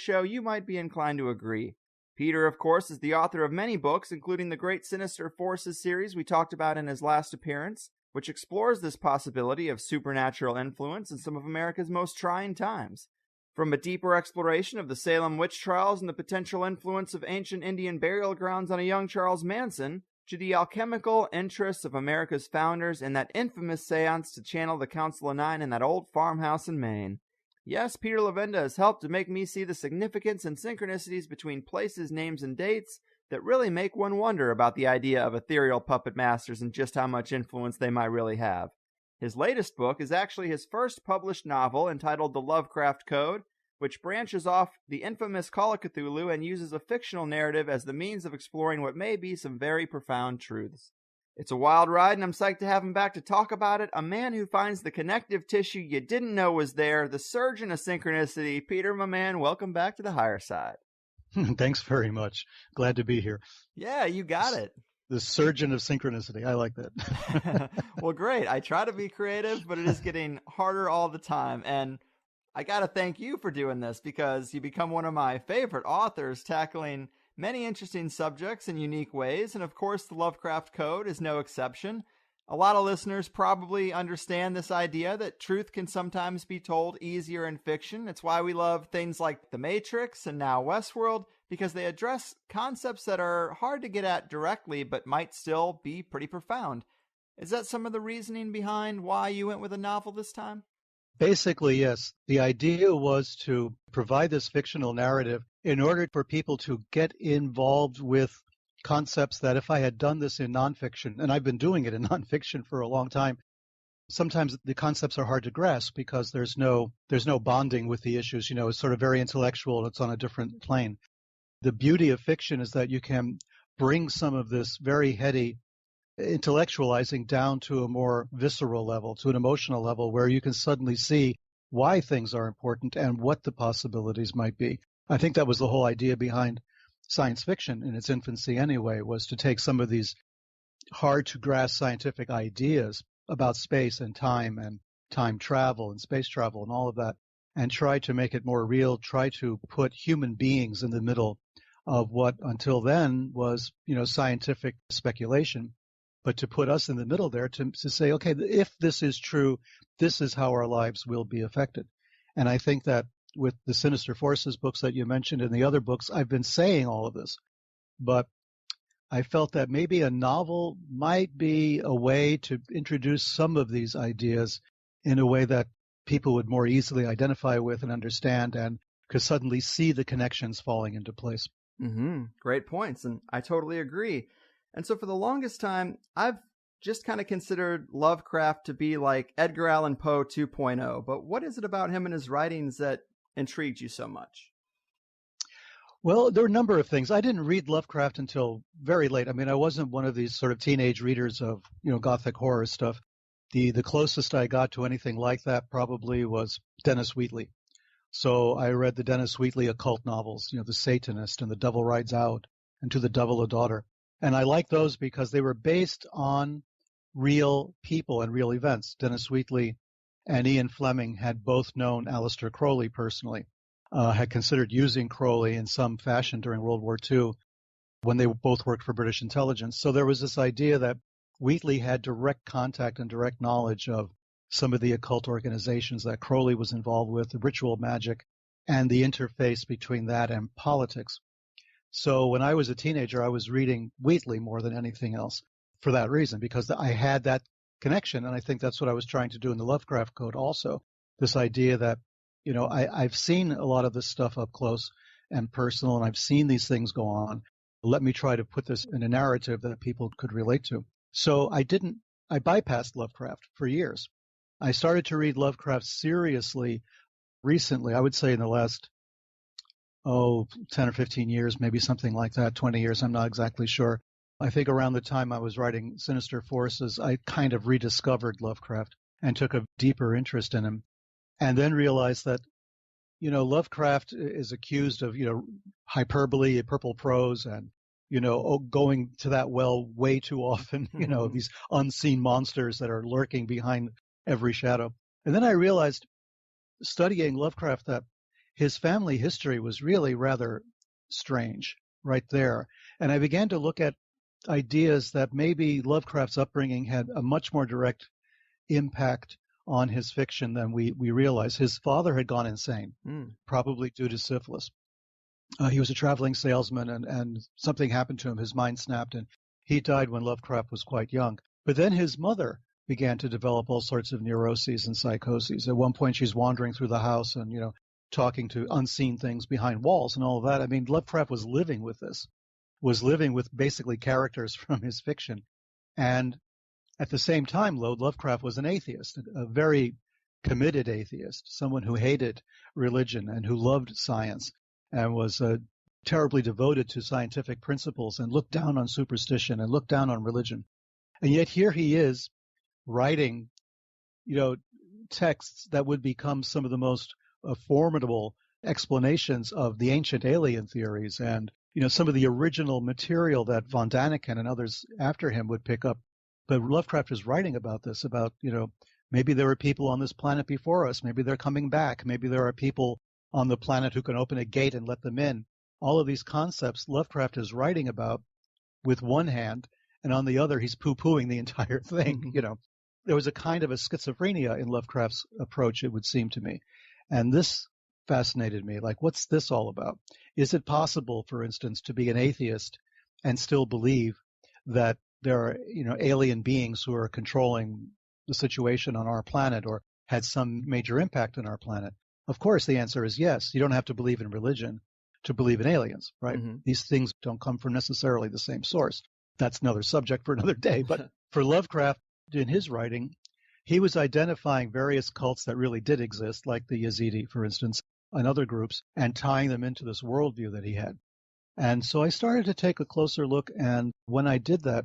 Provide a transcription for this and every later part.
show, you might be inclined to agree. Peter, of course, is the author of many books, including the Great Sinister Forces series we talked about in his last appearance, which explores this possibility of supernatural influence in some of America's most trying times. From a deeper exploration of the Salem witch trials and the potential influence of ancient Indian burial grounds on a young Charles Manson, to the alchemical interests of America's founders and that infamous seance to channel the Council of Nine in that old farmhouse in Maine. Yes, Peter Levenda has helped to make me see the significance and synchronicities between places, names, and dates that really make one wonder about the idea of ethereal puppet masters and just how much influence they might really have. His latest book is actually his first published novel, entitled The Lovecraft Code, which branches off the infamous Call of Cthulhu and uses a fictional narrative as the means of exploring what may be some very profound truths. It's a wild ride, and I'm psyched to have him back to talk about it. A man who finds the connective tissue you didn't know was there, the surgeon of synchronicity. Peter, my man, welcome back to the Higherside. Thanks very much. Glad to be here. Yeah, you got it. The surgeon of synchronicity. I like that. Well, great. I try to be creative, but it is getting harder all the time. And I got to thank you for doing this, because you become one of my favorite authors, tackling many interesting subjects in unique ways, and of course the Lovecraft Code is no exception. A lot of listeners probably understand this idea that truth can sometimes be told easier in fiction. It's why we love things like The Matrix and now Westworld, because they address concepts that are hard to get at directly but might still be pretty profound. Is that some of the reasoning behind why you went with a novel this time? Basically, yes. The idea was to provide this fictional narrative in order for people to get involved with concepts that if I had done this in nonfiction, and I've been doing it in nonfiction for a long time, sometimes the concepts are hard to grasp because there's no bonding with the issues. It's sort of very intellectual and it's on a different plane. The beauty of fiction is that you can bring some of this very heady intellectualizing down to a more visceral level, to an emotional level, where you can suddenly see why things are important and what the possibilities might be. I think that was the whole idea behind science fiction in its infancy anyway, was to take some of these hard to grasp scientific ideas about space and time travel and space travel and all of that, and try to make it more real, try to put human beings in the middle of what until then was, scientific speculation. But to put us in the middle there to say, okay, if this is true, this is how our lives will be affected. And I think that with the Sinister Forces books that you mentioned and the other books, I've been saying all of this. But I felt that maybe a novel might be a way to introduce some of these ideas in a way that people would more easily identify with and understand, and could suddenly see the connections falling into place. Great points, and I totally agree. And so for the longest time, I've just kind of considered Lovecraft to be like Edgar Allan Poe 2.0. But what is it about him and his writings that intrigued you so much? Well, there are a number of things. I didn't read Lovecraft until very late. I mean, I wasn't one of these sort of teenage readers of, Gothic horror stuff. The closest I got to anything like that probably was Dennis Wheatley. So I read the Dennis Wheatley occult novels, The Satanist and The Devil Rides Out and To the Devil a Daughter. And I like those because they were based on real people and real events. Dennis Wheatley and Ian Fleming had both known Aleister Crowley personally, had considered using Crowley in some fashion during World War II when they both worked for British intelligence. So there was this idea that Wheatley had direct contact and direct knowledge of some of the occult organizations that Crowley was involved with, the ritual magic, and the interface between that and politics. So when I was a teenager, I was reading Wheatley more than anything else for that reason, because I had that connection. And I think that's what I was trying to do in the Lovecraft Code also, this idea that, I've seen a lot of this stuff up close and personal, and I've seen these things go on. Let me try to put this in a narrative that people could relate to. So I bypassed Lovecraft for years. I started to read Lovecraft seriously recently, I would say in the last 10 or 15 years, maybe something like that, 20 years, I'm not exactly sure. I think around the time I was writing Sinister Forces, I kind of rediscovered Lovecraft and took a deeper interest in him, and then realized that, Lovecraft is accused of, hyperbole, purple prose, and, going to that well way too often, these unseen monsters that are lurking behind every shadow. And then I realized, studying Lovecraft, that his family history was really rather strange right there. And I began to look at ideas that maybe Lovecraft's upbringing had a much more direct impact on his fiction than we realize. His father had gone insane, probably due to syphilis. He was a traveling salesman, and something happened to him. His mind snapped, and he died when Lovecraft was quite young. But then his mother began to develop all sorts of neuroses and psychoses. At one point, she's wandering through the house and, talking to unseen things behind walls and all of that. I mean, Lovecraft was living with this, was living with basically characters from his fiction. And at the same time, Lovecraft was an atheist, a very committed atheist, someone who hated religion and who loved science and was terribly devoted to scientific principles and looked down on superstition and looked down on religion. And yet here he is writing, texts that would become some of the most formidable explanations of the ancient alien theories and, some of the original material that von Daniken and others after him would pick up. But Lovecraft is writing about this, about, maybe there were people on this planet before us. Maybe they're coming back. Maybe there are people on the planet who can open a gate and let them in. All of these concepts Lovecraft is writing about with one hand, and on the other, he's poo-pooing the entire thing. There was a kind of a schizophrenia in Lovecraft's approach, it would seem to me. And this fascinated me. Like, what's this all about? Is it possible, for instance, to be an atheist and still believe that there are, alien beings who are controlling the situation on our planet or had some major impact on our planet? Of course, the answer is yes. You don't have to believe in religion to believe in aliens, right? Mm-hmm. These things don't come from necessarily the same source. That's another subject for another day. But for Lovecraft, in his writing, he was identifying various cults that really did exist, like the Yazidi, for instance, and other groups, and tying them into this worldview that he had. And so I started to take a closer look, and when I did that,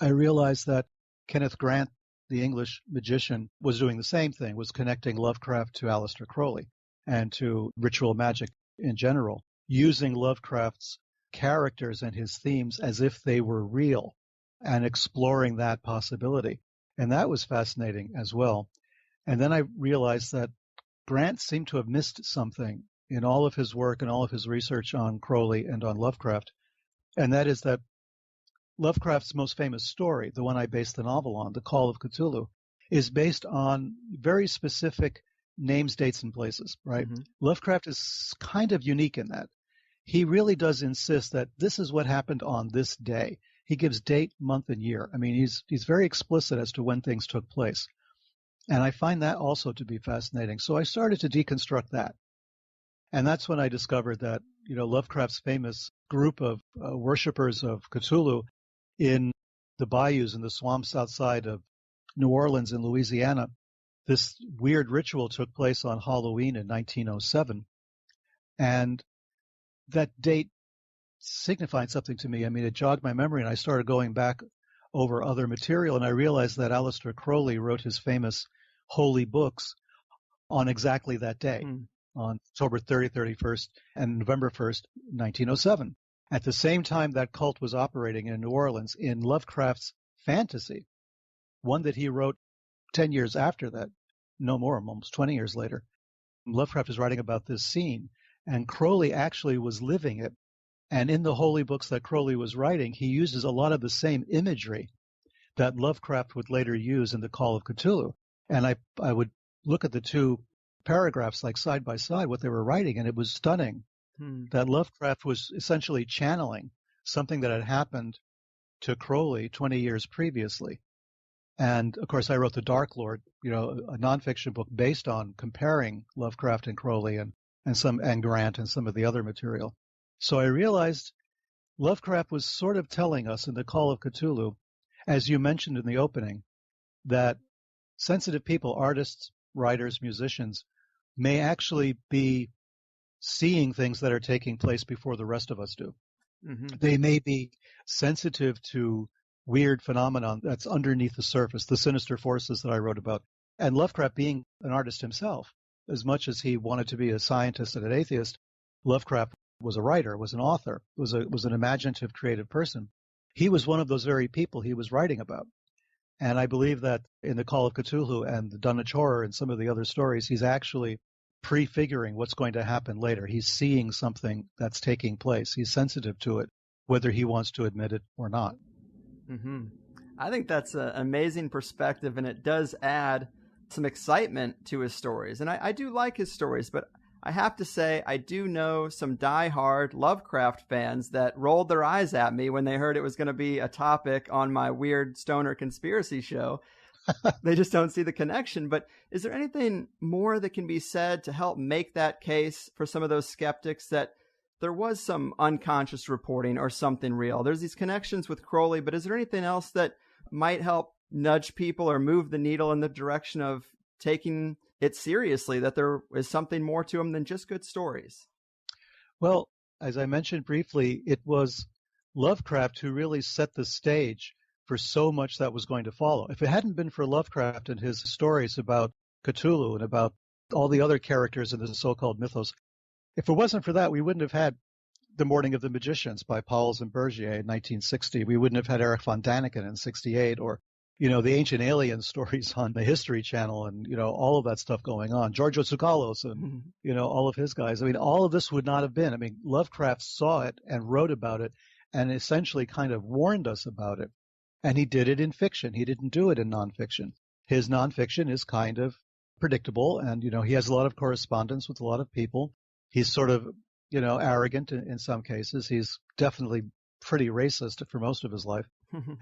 I realized that Kenneth Grant, the English magician, was doing the same thing, was connecting Lovecraft to Aleister Crowley and to ritual magic in general, using Lovecraft's characters and his themes as if they were real and exploring that possibility. And that was fascinating as well. And then I realized that Grant seemed to have missed something in all of his work and all of his research on Crowley and on Lovecraft. And that is that Lovecraft's most famous story, the one I based the novel on, The Call of Cthulhu, is based on very specific names, dates, and places, right? Mm-hmm. Lovecraft is kind of unique in that. He really does insist that this is what happened on this day. He gives date, month, and year. I mean, he's very explicit as to when things took place. And I find that also to be fascinating. So I started to deconstruct that. And that's when I discovered that, Lovecraft's famous group of worshippers of Cthulhu in the bayous and the swamps outside of New Orleans in Louisiana, this weird ritual took place on Halloween in 1907. And that date signified something to me. I mean, it jogged my memory, and I started going back over other material, and I realized that Aleister Crowley wrote his famous holy books on exactly that day, on October 30th, 31st, and November 1st, 1907. At the same time that cult was operating in New Orleans, in Lovecraft's fantasy, one that he wrote 10 years after that, no more, almost 20 years later, Lovecraft is writing about this scene, and Crowley actually was living it. And in the holy books that Crowley was writing, he uses a lot of the same imagery that Lovecraft would later use in The Call of Cthulhu. And I would look at the two paragraphs like side by side, what they were writing, and it was stunning that Lovecraft was essentially channeling something that had happened to Crowley 20 years previously. And, of course, I wrote The Dark Lord, a nonfiction book based on comparing Lovecraft and Crowley and Grant and some of the other material. So I realized Lovecraft was sort of telling us in The Call of Cthulhu, as you mentioned in the opening, that sensitive people, artists, writers, musicians, may actually be seeing things that are taking place before the rest of us do. Mm-hmm. They may be sensitive to weird phenomenon that's underneath the surface, the sinister forces that I wrote about. And Lovecraft, being an artist himself, as much as he wanted to be a scientist and an atheist, Lovecraft was a writer, was an author, was an imaginative, creative person. He was one of those very people he was writing about. And I believe that in The Call of Cthulhu and the Dunwich Horror and some of the other stories, he's actually prefiguring what's going to happen later. He's seeing something that's taking place. He's sensitive to it, whether he wants to admit it or not. Mm-hmm. I think that's an amazing perspective, and it does add some excitement to his stories. And I do like his stories, but I have to say I do know some diehard Lovecraft fans that rolled their eyes at me when they heard it was going to be a topic on my weird stoner conspiracy show. They just don't see the connection. But is there anything more that can be said to help make that case for some of those skeptics that there was some unconscious reporting or something real? There's these connections with Crowley, but is there anything else that might help nudge people or move the needle in the direction of taking it seriously, that there is something more to them than just good stories? Well, as I mentioned briefly, it was Lovecraft who really set the stage for so much that was going to follow. If it hadn't been for Lovecraft and his stories about Cthulhu and about all the other characters in the so-called mythos, if it wasn't for that, we wouldn't have had The Morning of the Magicians by Pauwels and Bergier in 1960. We wouldn't have had Eric von Daniken in 68, or, the Ancient Alien stories on the History Channel and, all of that stuff going on. Giorgio Tsoukalos and, all of his guys. I mean, all of this would not have been. I mean, Lovecraft saw it and wrote about it and essentially kind of warned us about it. And he did it in fiction. He didn't do it in nonfiction. His nonfiction is kind of predictable, and, he has a lot of correspondence with a lot of people. He's sort of, arrogant in some cases. He's definitely pretty racist for most of his life.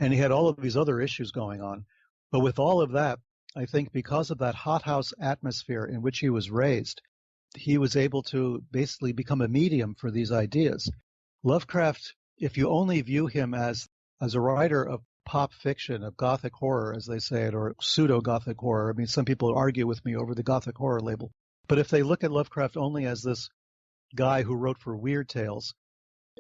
And he had all of these other issues going on. But with all of that, I think because of that hothouse atmosphere in which he was raised, he was able to basically become a medium for these ideas. Lovecraft, if you only view him as a writer of pop fiction, of Gothic horror, as they say it, or pseudo-Gothic horror. I mean, some people argue with me over the Gothic horror label. But if they look at Lovecraft only as this guy who wrote for Weird Tales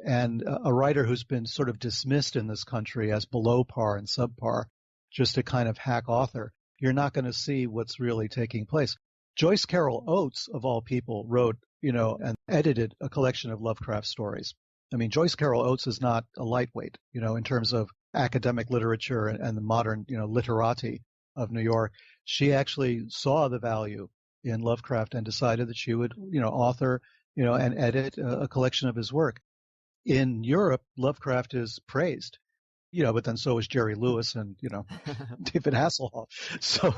and a writer who's been sort of dismissed in this country as below par and subpar, just a kind of hack author, you're not going to see what's really taking place. Joyce Carol Oates, of all people, wrote, and edited a collection of Lovecraft stories. I mean, Joyce Carol Oates is not a lightweight, in terms of academic literature and the modern, literati of New York. She actually saw the value in Lovecraft and decided that she would, author, and edit a collection of his work. In Europe, Lovecraft is praised, but then so is Jerry Lewis and, David Hasselhoff. So,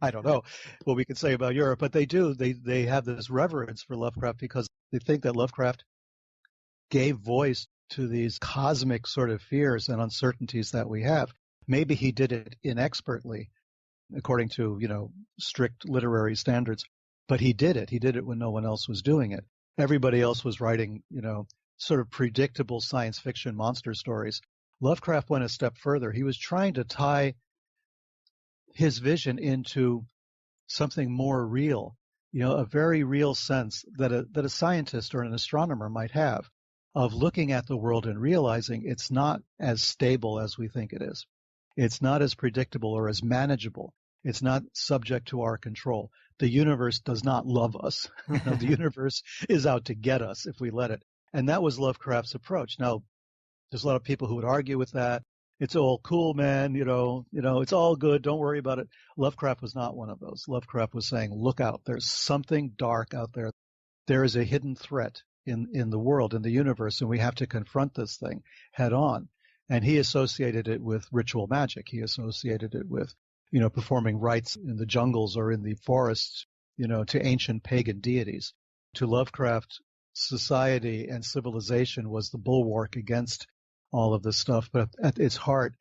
I don't know what we could say about Europe, but they have this reverence for Lovecraft because they think that Lovecraft gave voice to these cosmic sort of fears and uncertainties that we have. Maybe he did it inexpertly, according to, strict literary standards, but he did it. He did it when no one else was doing it. Everybody else was writing, sort of predictable science fiction monster stories. Lovecraft went a step further. He was trying to tie his vision into something more real, a very real sense that a scientist or an astronomer might have of looking at the world and realizing it's not as stable as we think it is. It's not as predictable or as manageable. It's not subject to our control. The universe does not love us. The universe is out to get us if we let it. And that was Lovecraft's approach. Now, there's a lot of people who would argue with that. It's all cool, man. It's all good. Don't worry about it. Lovecraft was not one of those. Lovecraft was saying, look out. There's something dark out there. There is a hidden threat in the world, in the universe, and we have to confront this thing head on. And he associated it with ritual magic. He associated it with, performing rites in the jungles or in the forests, to ancient pagan deities. To Lovecraft, society and civilization was the bulwark against all of this stuff. But at its heart,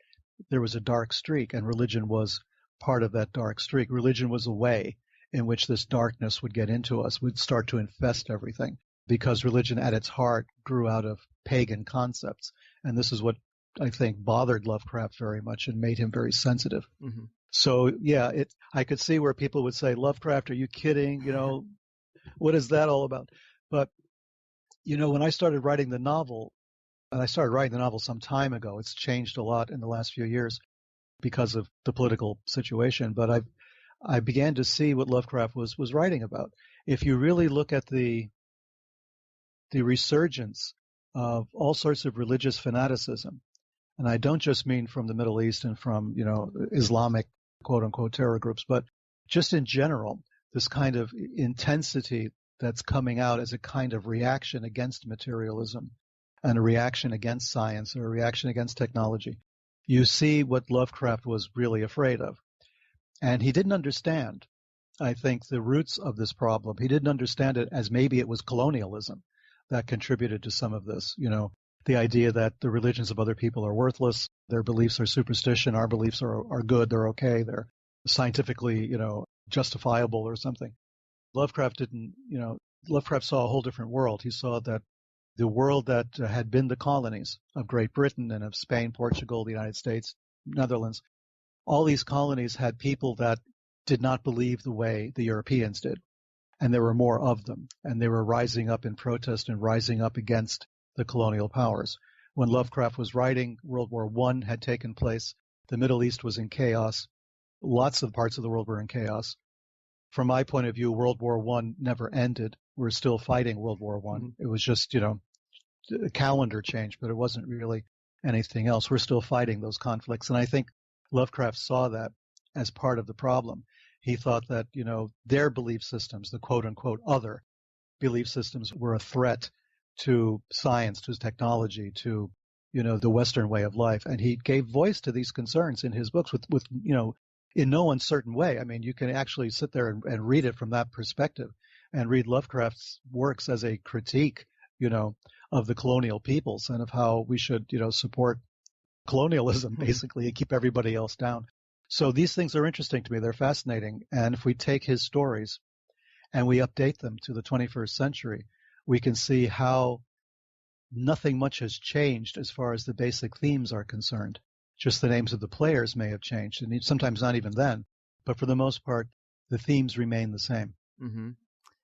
there was a dark streak, and religion was part of that dark streak. Religion was a way in which this darkness would get into us, would start to infest everything, because religion at its heart grew out of pagan concepts. And this is what I think bothered Lovecraft very much and made him very sensitive. Mm-hmm. So, yeah, I could see where people would say, Lovecraft, are you kidding? What is that all about? But, when I started writing the novel, and I started writing the novel some time ago, it's changed a lot in the last few years because of the political situation, but I began to see what Lovecraft was writing about. If you really look at the resurgence of all sorts of religious fanaticism, and I don't just mean from the Middle East and from, Islamic quote-unquote terror groups, but just in general, this kind of intensity that's coming out as a kind of reaction against materialism and a reaction against science or a reaction against technology. You see what Lovecraft was really afraid of. And he didn't understand, I think, the roots of this problem. He didn't understand it as maybe it was colonialism that contributed to some of this. The idea that the religions of other people are worthless, their beliefs are superstition, our beliefs are good, they're okay, they're scientifically, justifiable or something. Lovecraft saw a whole different world. He saw that the world that had been the colonies of Great Britain and of Spain, Portugal, the United States, Netherlands, all these colonies had people that did not believe the way the Europeans did. And there were more of them. And they were rising up in protest and rising up against the colonial powers. When Lovecraft was writing, World War I had taken place. The Middle East was in chaos. Lots of parts of the world were in chaos. From my point of view, World War I never ended. We're still fighting World War I. Mm-hmm. It was just, a calendar change, but it wasn't really anything else. We're still fighting those conflicts. And I think Lovecraft saw that as part of the problem. He thought that, their belief systems, the quote-unquote other belief systems, were a threat to science, to technology, to, the Western way of life. And he gave voice to these concerns in his books with in no uncertain way. I mean, you can actually sit there and read it from that perspective and read Lovecraft's works as a critique, of the colonial peoples and of how we should, support colonialism, basically, and keep everybody else down. So these things are interesting to me. They're fascinating. And if we take his stories and we update them to the 21st century, we can see how nothing much has changed as far as the basic themes are concerned. Just the names of the players may have changed, and sometimes not even then. But for the most part, the themes remain the same. Mm-hmm.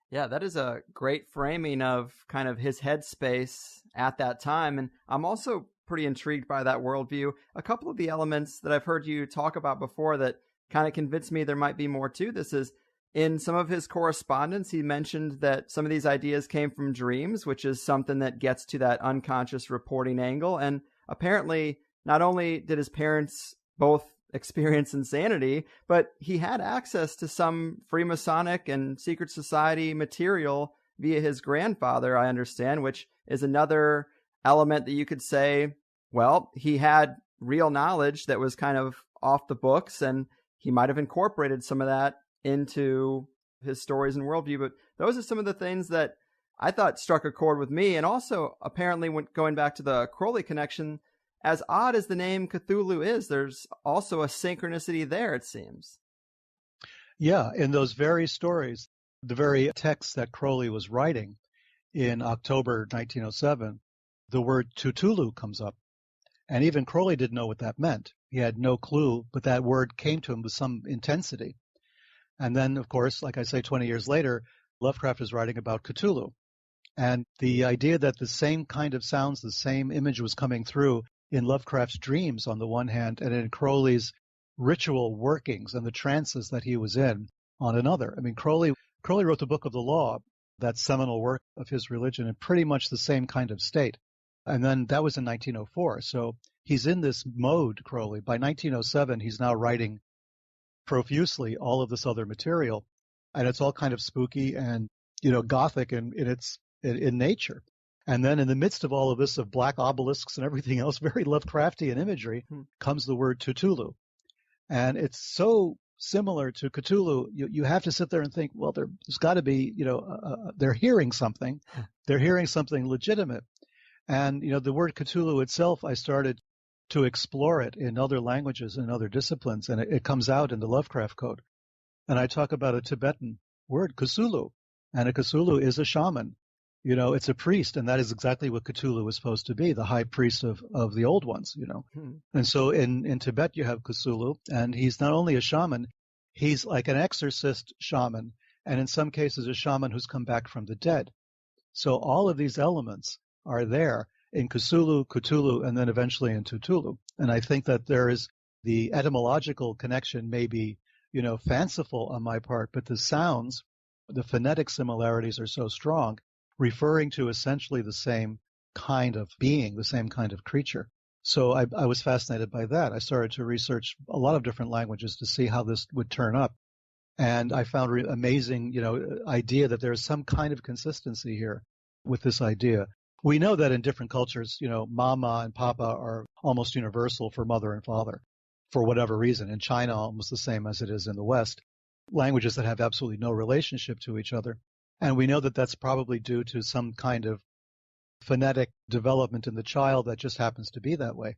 Yeah, that is a great framing of kind of his headspace at that time. And I'm also pretty intrigued by that worldview. A couple of the elements that I've heard you talk about before that kind of convinced me there might be more to this is in some of his correspondence, he mentioned that some of these ideas came from dreams, which is something that gets to that unconscious reporting angle. And apparently, not only did his parents both experience insanity, but he had access to some Freemasonic and secret society material via his grandfather, I understand, which is another element that you could say, well, he had real knowledge that was kind of off the books, and he might have incorporated some of that into his stories and worldview. But those are some of the things that I thought struck a chord with me. And also, apparently, when going back to the Crowley connection, as odd as the name Cthulhu is, there's also a synchronicity there, it seems. Yeah, in those very stories, the very text that Crowley was writing in October 1907, the word Cthulhu comes up. And even Crowley didn't know what that meant. He had no clue, but that word came to him with some intensity. And then, of course, like I say, 20 years later, Lovecraft is writing about Cthulhu. And the idea that the same kind of sounds, the same image was coming through in Lovecraft's dreams on the one hand, and in Crowley's ritual workings and the trances that he was in on another. I mean, Crowley wrote the Book of the Law, that seminal work of his religion, in pretty much the same kind of state. And then that was in 1904. So he's in this mode, Crowley. By 1907, he's now writing profusely all of this other material, and it's all kind of spooky and, Gothic in nature. And then in the midst of all of this, of black obelisks and everything else, very Lovecraftian imagery, comes the word Cthulhu. And it's so similar to Cthulhu, you have to sit there and think, well, there's got to be, they're hearing something. They're hearing something legitimate. And, the word Cthulhu itself, I started to explore it in other languages and other disciplines, and it comes out in the Lovecraft Code. And I talk about a Tibetan word, Cthulhu, and a Cthulhu is a shaman. It's a priest, and that is exactly what Cthulhu is supposed to be, the high priest of the old ones, And so in Tibet you have Cthulhu, and he's not only a shaman, he's like an exorcist shaman, and in some cases a shaman who's come back from the dead. So all of these elements are there in Cthulhu, and then eventually in Cthulhu. And I think that there is the etymological connection may be, fanciful on my part, but the sounds, the phonetic similarities are so strong, referring to essentially the same kind of being, the same kind of creature. So I was fascinated by that. I started to research a lot of different languages to see how this would turn up. And I found amazing, idea that there's some kind of consistency here with this idea. We know that in different cultures, mama and papa are almost universal for mother and father for whatever reason. In China, almost the same as it is in the West. Languages that have absolutely no relationship to each other. And we know that that's probably due to some kind of phonetic development in the child that just happens to be that way.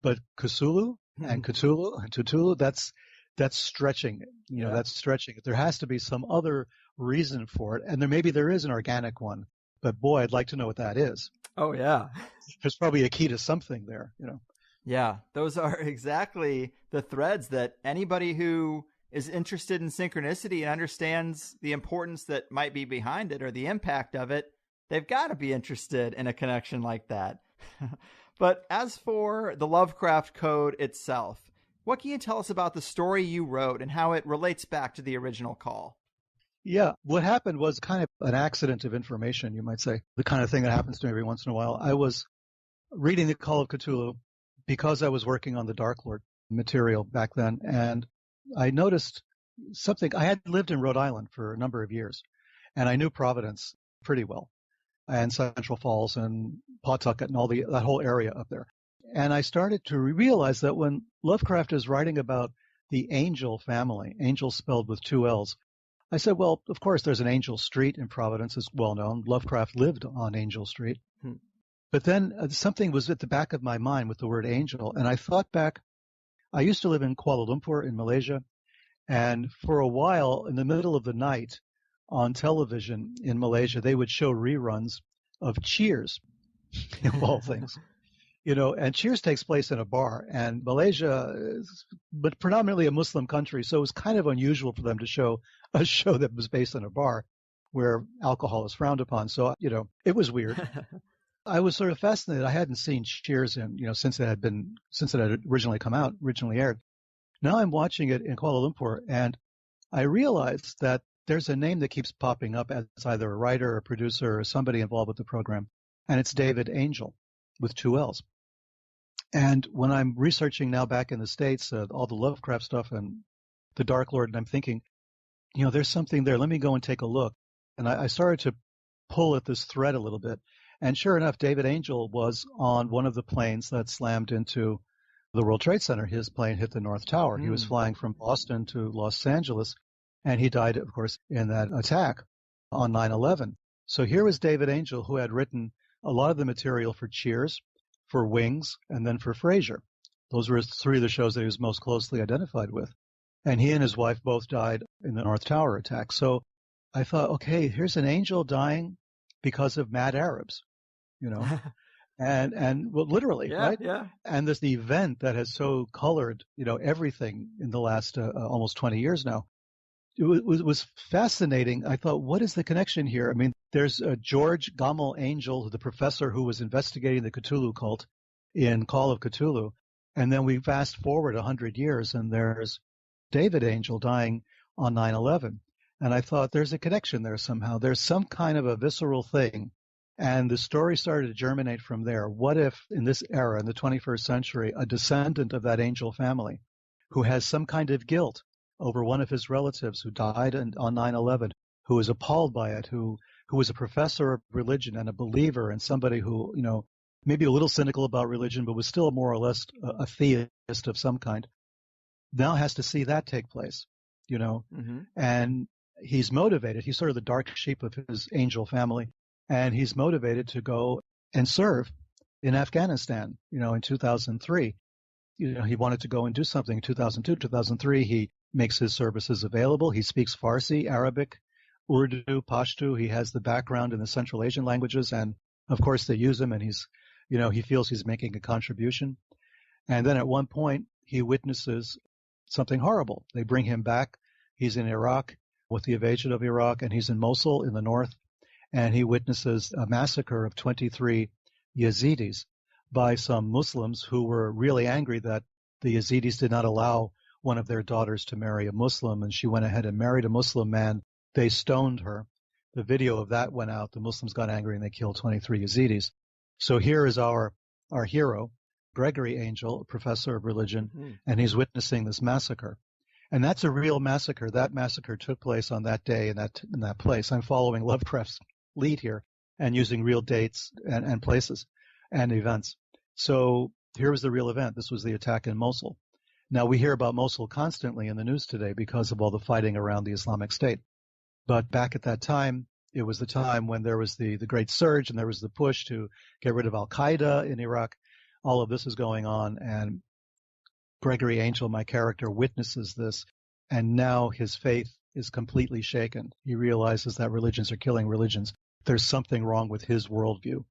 But Cthulhu and Cthulhu, that's stretching it. That's stretching it. There has to be some other reason for it. And maybe there is an organic one. But boy, I'd like to know what that is. Oh, yeah. There's probably a key to something there, Yeah, those are exactly the threads that anybody who is interested in synchronicity and understands the importance that might be behind it or the impact of it, they've got to be interested in a connection like that. But as for the Lovecraft Code itself, what can you tell us about the story you wrote and how it relates back to the original call? Yeah, what happened was kind of an accident of information, you might say, the kind of thing that happens to me every once in a while. I was reading the Call of Cthulhu because I was working on the Dark Lord material back then, and I noticed something. I had lived in Rhode Island for a number of years, and I knew Providence pretty well, and Central Falls and Pawtucket and that whole area up there. And I started to realize that when Lovecraft is writing about the Angel family, Angel spelled with 2 L's, I said, well, of course, there's an Angel Street in Providence. It's well known. Lovecraft lived on Angel Street. But then something was at the back of my mind with the word angel, and I thought back. I used to live in Kuala Lumpur in Malaysia, and for a while, in the middle of the night on television in Malaysia, they would show reruns of Cheers, of all things. And Cheers takes place in a bar, and Malaysia is but predominantly a Muslim country, so it was kind of unusual for them to show a show that was based in a bar where alcohol is frowned upon. So, it was weird. I was sort of fascinated. I hadn't seen Cheers since it had originally aired. Now I'm watching it in Kuala Lumpur, and I realized that there's a name that keeps popping up as either a writer or a producer or somebody involved with the program, and it's David Angel with 2 L's. And when I'm researching now back in the States, all the Lovecraft stuff and the Dark Lord, and I'm thinking, there's something there. Let me go and take a look. And I started to pull at this thread a little bit. And sure enough, David Angel was on one of the planes that slammed into the World Trade Center. His plane hit the North Tower. He was flying from Boston to Los Angeles, and he died, of course, in that attack on 9/11. So here was David Angel, who had written a lot of the material for Cheers, for Wings, and then for Frasier. Those were 3 of the shows that he was most closely identified with. And he and his wife both died in the North Tower attack. So I thought, okay, here's an angel dying because of mad Arabs, and well, literally, right? Yeah. And this the event that has so colored, everything in the last almost 20 years now. It was fascinating. I thought, what is the connection here? I mean, there's George Gamal Angel, the professor who was investigating the Cthulhu cult in Call of Cthulhu. And then we fast forward 100 years, and there's David Angel dying on 9/11. And I thought, there's a connection there somehow. There's some kind of a visceral thing. And the story started to germinate from there. What if, in this era, in the 21st century, a descendant of that Angel family who has some kind of guilt over one of his relatives who died on 9/11, who was appalled by it, who was a professor of religion and a believer and somebody who, maybe a little cynical about religion, but was still more or less a theist of some kind, now has to see that take place, and he's motivated. He's sort of the dark sheep of his Angel family, and he's motivated to go and serve in Afghanistan, in 2003. He wanted to go and do something in 2002, 2003. He makes his services available. He speaks Farsi, Arabic, Urdu, Pashto. He has the background in the Central Asian languages, and of course they use him, and he feels he's making a contribution. And then at one point he witnesses something horrible. They bring him back. He's in Iraq with the invasion of Iraq, and he's in Mosul in the north, and he witnesses a massacre of 23 Yazidis by some Muslims who were really angry that the Yazidis did not allow one of their daughters to marry a Muslim, and she went ahead and married a Muslim man. They stoned her. The video of that went out. The Muslims got angry and they killed 23 Yazidis. So here is our hero, Gregory Angel, a professor of religion, and he's witnessing this massacre. And that's a real massacre. That massacre took place on that day in that place. I'm following Lovecraft's lead here and using real dates and places and events. So here was the real event. This was the attack in Mosul. Now, we hear about Mosul constantly in the news today because of all the fighting around the Islamic State. But back at that time, it was the time when there was the great surge and there was the push to get rid of al-Qaeda in Iraq. All of this is going on, and Gregory Angel, my character, witnesses this, and now his faith is completely shaken. He realizes that religions are killing religions. There's something wrong with his worldview.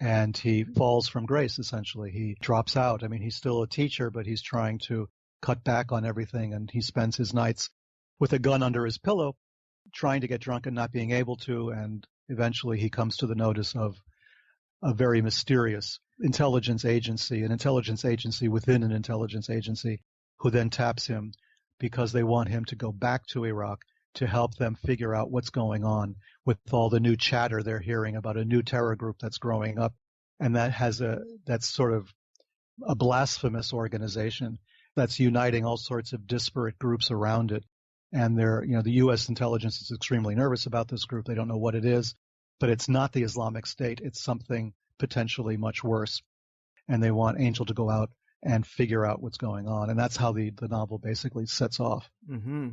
And he falls from grace, essentially. He drops out. I mean, he's still a teacher, but he's trying to cut back on everything, and he spends his nights with a gun under his pillow, trying to get drunk and not being able to, and eventually he comes to the notice of a very mysterious intelligence agency, an intelligence agency within an intelligence agency, who then taps him because they want him to go back to Iraq to help them figure out what's going on with all the new chatter they're hearing about a new terror group that's growing up. And that's sort of a blasphemous organization that's uniting all sorts of disparate groups around it. And the U.S. intelligence is extremely nervous about this group. They don't know what it is, but it's not the Islamic State. It's something potentially much worse. And they want Angel to go out and figure out what's going on. And that's how the novel basically sets off. Mm-hmm.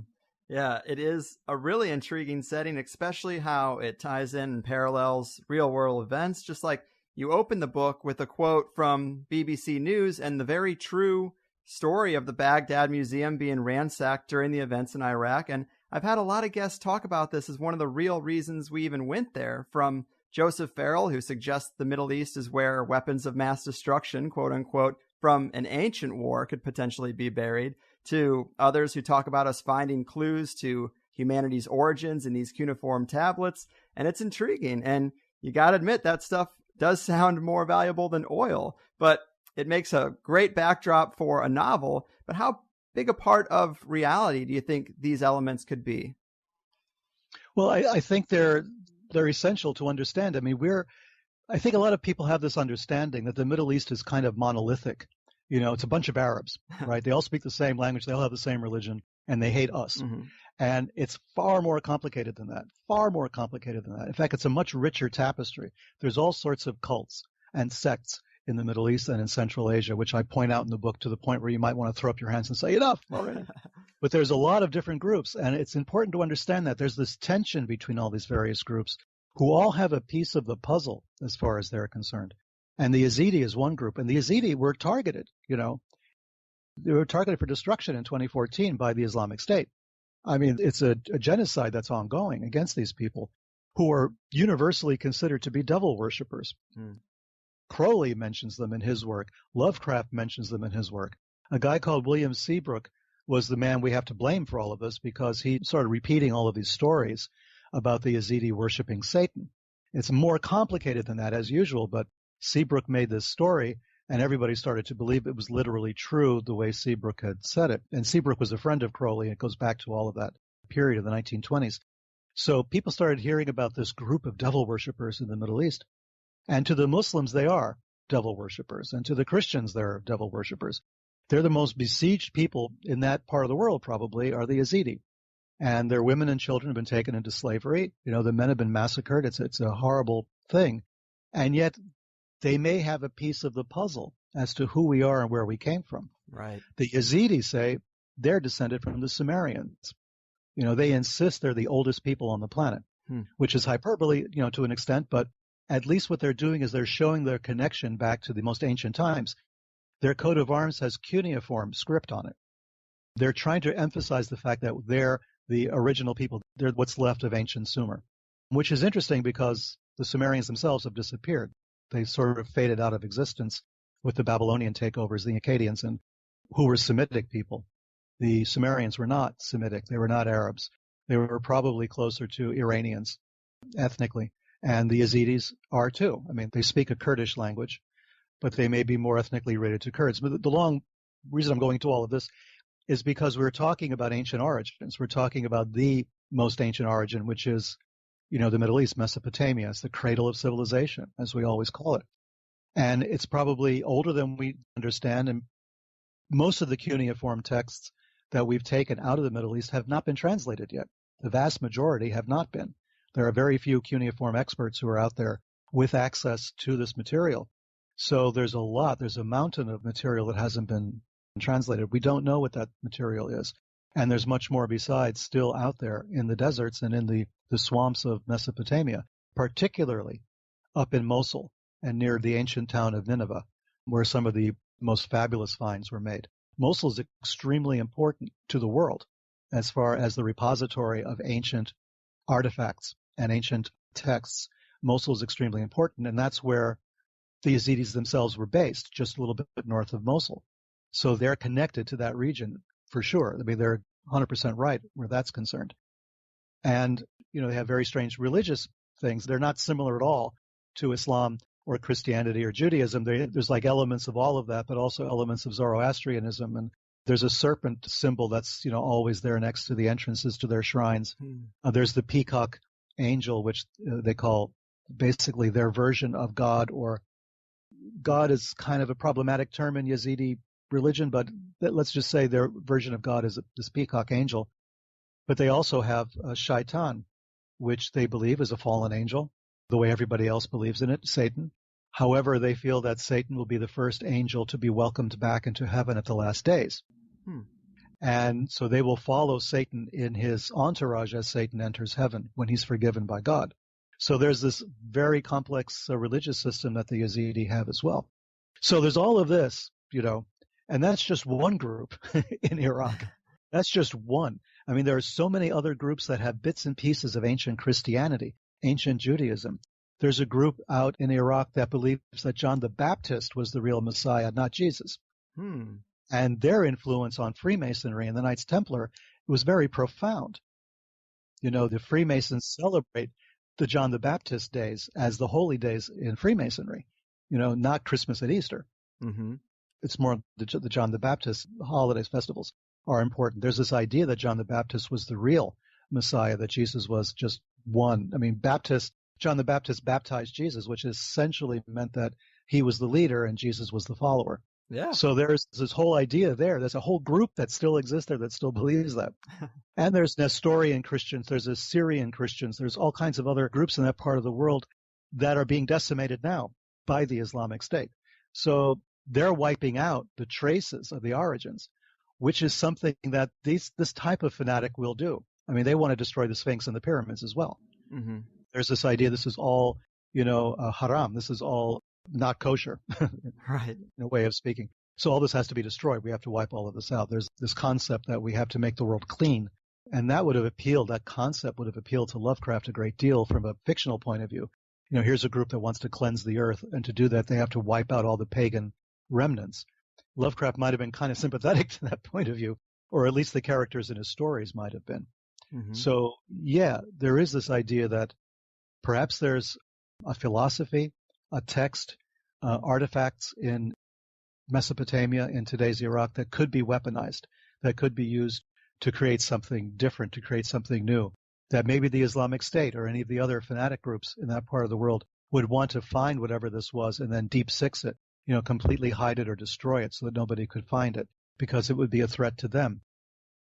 Yeah, it is a really intriguing setting, especially how it ties in and parallels real-world events. Just like you open the book with a quote from BBC News and the very true story of the Baghdad Museum being ransacked during the events in Iraq. And I've had a lot of guests talk about this as one of the real reasons we even went there, from Joseph Farrell, who suggests the Middle East is where weapons of mass destruction, quote unquote, from an ancient war could potentially be buried, to others who talk about us finding clues to humanity's origins in these cuneiform tablets. And it's intriguing. And you got to admit that stuff does sound more valuable than oil, but it makes a great backdrop for a novel. But how big a part of reality do you think these elements could be? Well, I think they're essential to understand. I mean, I think a lot of people have this understanding that the Middle East is kind of monolithic. It's a bunch of Arabs, right? They all speak the same language. They all have the same religion, and they hate us. Mm-hmm. And it's far more complicated than that, far more complicated than that. In fact, it's a much richer tapestry. There's all sorts of cults and sects in the Middle East and in Central Asia, which I point out in the book to the point where you might want to throw up your hands and say, enough already. But there's a lot of different groups, and it's important to understand that there's this tension between all these various groups who all have a piece of the puzzle as far as they're concerned. And the Yazidi is one group, and the Yazidi were targeted, They were targeted for destruction in 2014 by the Islamic State. I mean, it's a genocide that's ongoing against these people who are universally considered to be devil worshippers. Crowley mentions them in his work. Lovecraft mentions them in his work. A guy called William Seabrook was the man we have to blame for all of this because he started repeating all of these stories about the Yazidi worshiping Satan. It's more complicated than that, as usual, but Seabrook made this story, and everybody started to believe it was literally true the way Seabrook had said it. And Seabrook was a friend of Crowley, and it goes back to all of that period of the 1920s. So people started hearing about this group of devil worshippers in the Middle East. And to the Muslims, they are devil worshippers. And to the Christians, they're devil worshippers. They're the most besieged people in that part of the world, probably, are the Yazidi. And their women and children have been taken into slavery. The men have been massacred. It's a horrible thing. And yet they may have a piece of the puzzle as to who we are and where we came from. Right. The Yazidi say they're descended from the Sumerians. They insist they're the oldest people on the planet, which is hyperbole, to an extent, but at least what they're doing is they're showing their connection back to the most ancient times. Their coat of arms has cuneiform script on it. They're trying to emphasize the fact that they're the original people. They're what's left of ancient Sumer, which is interesting because the Sumerians themselves have disappeared. They sort of faded out of existence with the Babylonian takeovers, the Akkadians, and who were Semitic people. The Sumerians were not Semitic. They were not Arabs. They were probably closer to Iranians ethnically. And the Yazidis are too. I mean, they speak a Kurdish language, but they may be more ethnically related to Kurds. But the long reason I'm going to all of this is because we're talking about ancient origins. We're talking about the most ancient origin, which is, the Middle East, Mesopotamia. It's the cradle of civilization, as we always call it. And it's probably older than we understand. And most of the cuneiform texts that we've taken out of the Middle East have not been translated yet. The vast majority have not been. There are very few cuneiform experts who are out there with access to this material. So there's a mountain of material that hasn't been translated. We don't know what that material is. And there's much more besides still out there in the deserts and in the swamps of Mesopotamia, particularly up in Mosul and near the ancient town of Nineveh, where some of the most fabulous finds were made. Mosul is extremely important to the world as far as the repository of ancient artifacts and ancient texts. Mosul is extremely important, and that's where the Yazidis themselves were based, just a little bit north of Mosul. So they're connected to that region for sure. I mean, they're 100% right where that's concerned. And, they have very strange religious things. They're not similar at all to Islam or Christianity or Judaism. There's like elements of all of that, but also elements of Zoroastrianism. And there's a serpent symbol that's, always there next to the entrances to their shrines. There's the peacock angel, which they call basically their version of God, or God is kind of a problematic term in Yazidi religion, but let's just say their version of God is this peacock angel. But they also have a shaitan, which they believe is a fallen angel, the way everybody else believes in it, Satan. However, they feel that Satan will be the first angel to be welcomed back into heaven at the last days. And so they will follow Satan in his entourage as Satan enters heaven when he's forgiven by God. So there's this very complex religious system that the Yazidi have as well. So there's all of this, and that's just one group in Iraq. That's just one. I mean, there are so many other groups that have bits and pieces of ancient Christianity, ancient Judaism. There's a group out in Iraq that believes that John the Baptist was the real Messiah, not Jesus. And their influence on Freemasonry and the Knights Templar was very profound. The Freemasons celebrate the John the Baptist days as the holy days in Freemasonry, not Christmas and Easter. It's more the John the Baptist holidays, festivals are important. There's this idea that John the Baptist was the real Messiah, that Jesus was just one. I mean, John the Baptist baptized Jesus, which essentially meant that he was the leader and Jesus was the follower. Yeah. So there's this whole idea there. There's a whole group that still exists there that still believes that. And there's Nestorian Christians, there's Assyrian Christians, there's all kinds of other groups in that part of the world that are being decimated now by the Islamic State. So they're wiping out the traces of the origins, which is something that this type of fanatic will do. I mean, they want to destroy the Sphinx and the pyramids as well. There's this idea this is all, haram. This is all not kosher, right? In a way of speaking. So all this has to be destroyed. We have to wipe all of this out. There's this concept that we have to make the world clean. And that concept would have appealed to Lovecraft a great deal from a fictional point of view. Here's a group that wants to cleanse the earth, and to do that, they have to wipe out all the pagan remnants. Lovecraft might have been kind of sympathetic to that point of view, or at least the characters in his stories might have been. So, yeah, there is this idea that perhaps there's a philosophy, a text, artifacts in Mesopotamia, in today's Iraq, that could be weaponized, that could be used to create something different, to create something new, that maybe the Islamic State or any of the other fanatic groups in that part of the world would want to find whatever this was and then deep six it, completely hide it or destroy it so that nobody could find it, because it would be a threat to them.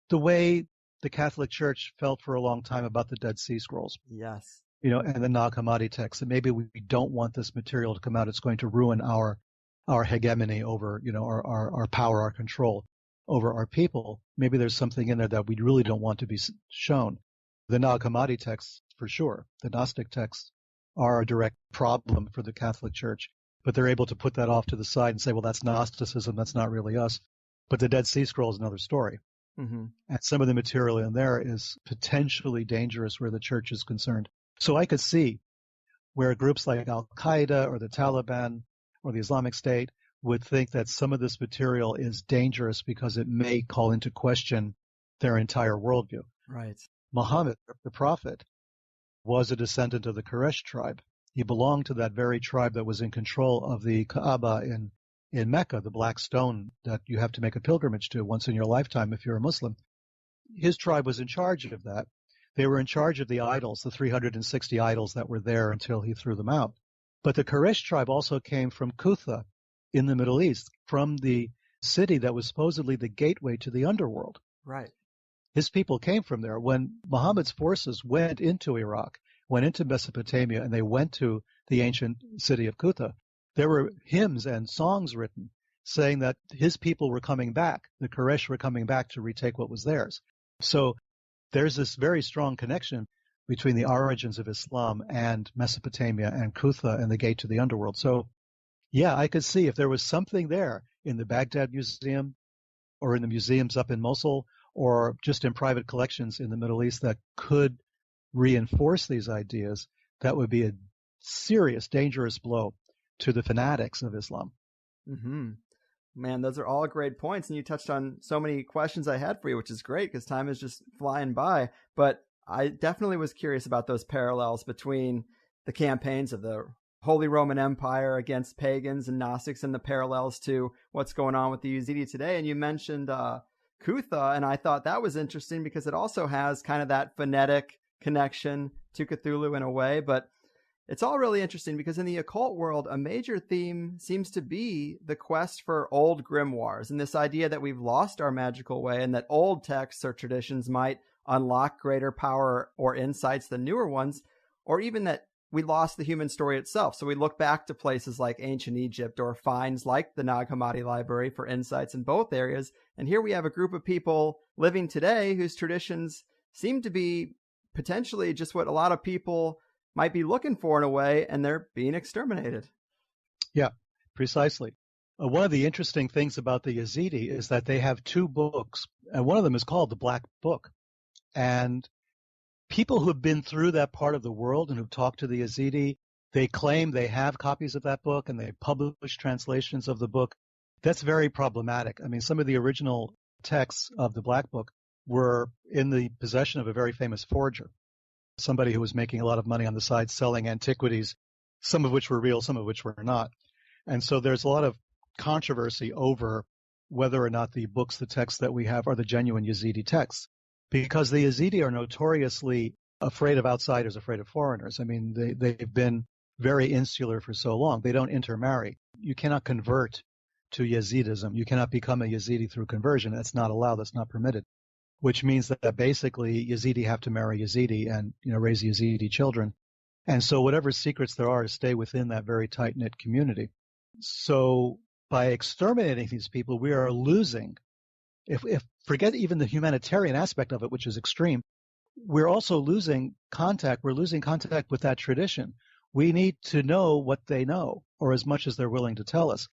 The way the Catholic Church felt for a long time about the Dead Sea Scrolls. Yes. And the Nag Hammadi text, and maybe we don't want this material to come out. It's going to ruin our hegemony over, our power, our control over our people. Maybe there's something in there that we really don't want to be shown. The Nag Hammadi texts, for sure, the Gnostic texts, are a direct problem for the Catholic Church. But they're able to put that off to the side and say, well, that's Gnosticism, that's not really us. But the Dead Sea Scroll is another story. And some of the material in there is potentially dangerous where the church is concerned. So I could see where groups like Al-Qaeda or the Taliban or the Islamic State would think that some of this material is dangerous because it may call into question their entire worldview. Right. Muhammad, the prophet, was a descendant of the Quraysh tribe. He belonged to that very tribe that was in control of the Kaaba in Mecca, the black stone that you have to make a pilgrimage to once in your lifetime if you're a Muslim. His tribe was in charge of that. They were in charge of the idols, the 360 idols that were there until he threw them out. But the Quraysh tribe also came from Kutha in the Middle East, from the city that was supposedly the gateway to the underworld. Right. His people came from there. When Muhammad's forces went into Iraq, went into Mesopotamia, and they went to the ancient city of Kuta, there were hymns and songs written saying that his people were coming back. The Quraysh were coming back to retake what was theirs. So there's this very strong connection between the origins of Islam and Mesopotamia and Kuta and the gate to the underworld. So, yeah, I could see if there was something there in the Baghdad Museum or in the museums up in Mosul or just in private collections in the Middle East that could reinforce these ideas, that would be a serious, dangerous blow to the fanatics of Islam. Mm-hmm. Man, those are all great points. And you touched on so many questions I had for you, which is great because time is just flying by. But I definitely was curious about those parallels between the campaigns of the Holy Roman Empire against pagans and Gnostics and the parallels to what's going on with the Yazidi today. And you mentioned Kutha, and I thought that was interesting because it also has kind of that phonetic connection to Cthulhu in a way. But it's all really interesting because in the occult world, a major theme seems to be the quest for old grimoires and this idea that we've lost our magical way and that old texts or traditions might unlock greater power or insights than newer ones, or even that we lost the human story itself. So we look back to places like ancient Egypt or finds like the Nag Hammadi Library for insights in both areas. And here we have a group of people living today whose traditions seem to be potentially just what a lot of people might be looking for in a way, and they're being exterminated. Yeah, precisely. One of the interesting things about the Yazidi is that they have two books, and one of them is called the Black Book. And people who have been through that part of the world and who've talked to the Yazidi, they claim they have copies of that book and they publish translations of the book. That's very problematic. I mean, some of the original texts of the Black Book were in the possession of a very famous forger, somebody who was making a lot of money on the side selling antiquities, some of which were real, some of which were not. And so there's a lot of controversy over whether or not the books, the texts that we have are the genuine Yazidi texts, because the Yazidi are notoriously afraid of outsiders, afraid of foreigners. I mean, they've been very insular for so long. They don't intermarry. You cannot convert to Yazidism. You cannot become a Yazidi through conversion. That's not allowed. That's not permitted. Which means that basically Yazidi have to marry Yazidi and raise Yazidi children. And so whatever secrets there are to stay within that very tight-knit community. So by exterminating these people, we are losing, if forget even the humanitarian aspect of it, which is extreme, we're also losing contact. We're losing contact with that tradition. We need to know what they know, or as much as they're willing to tell us.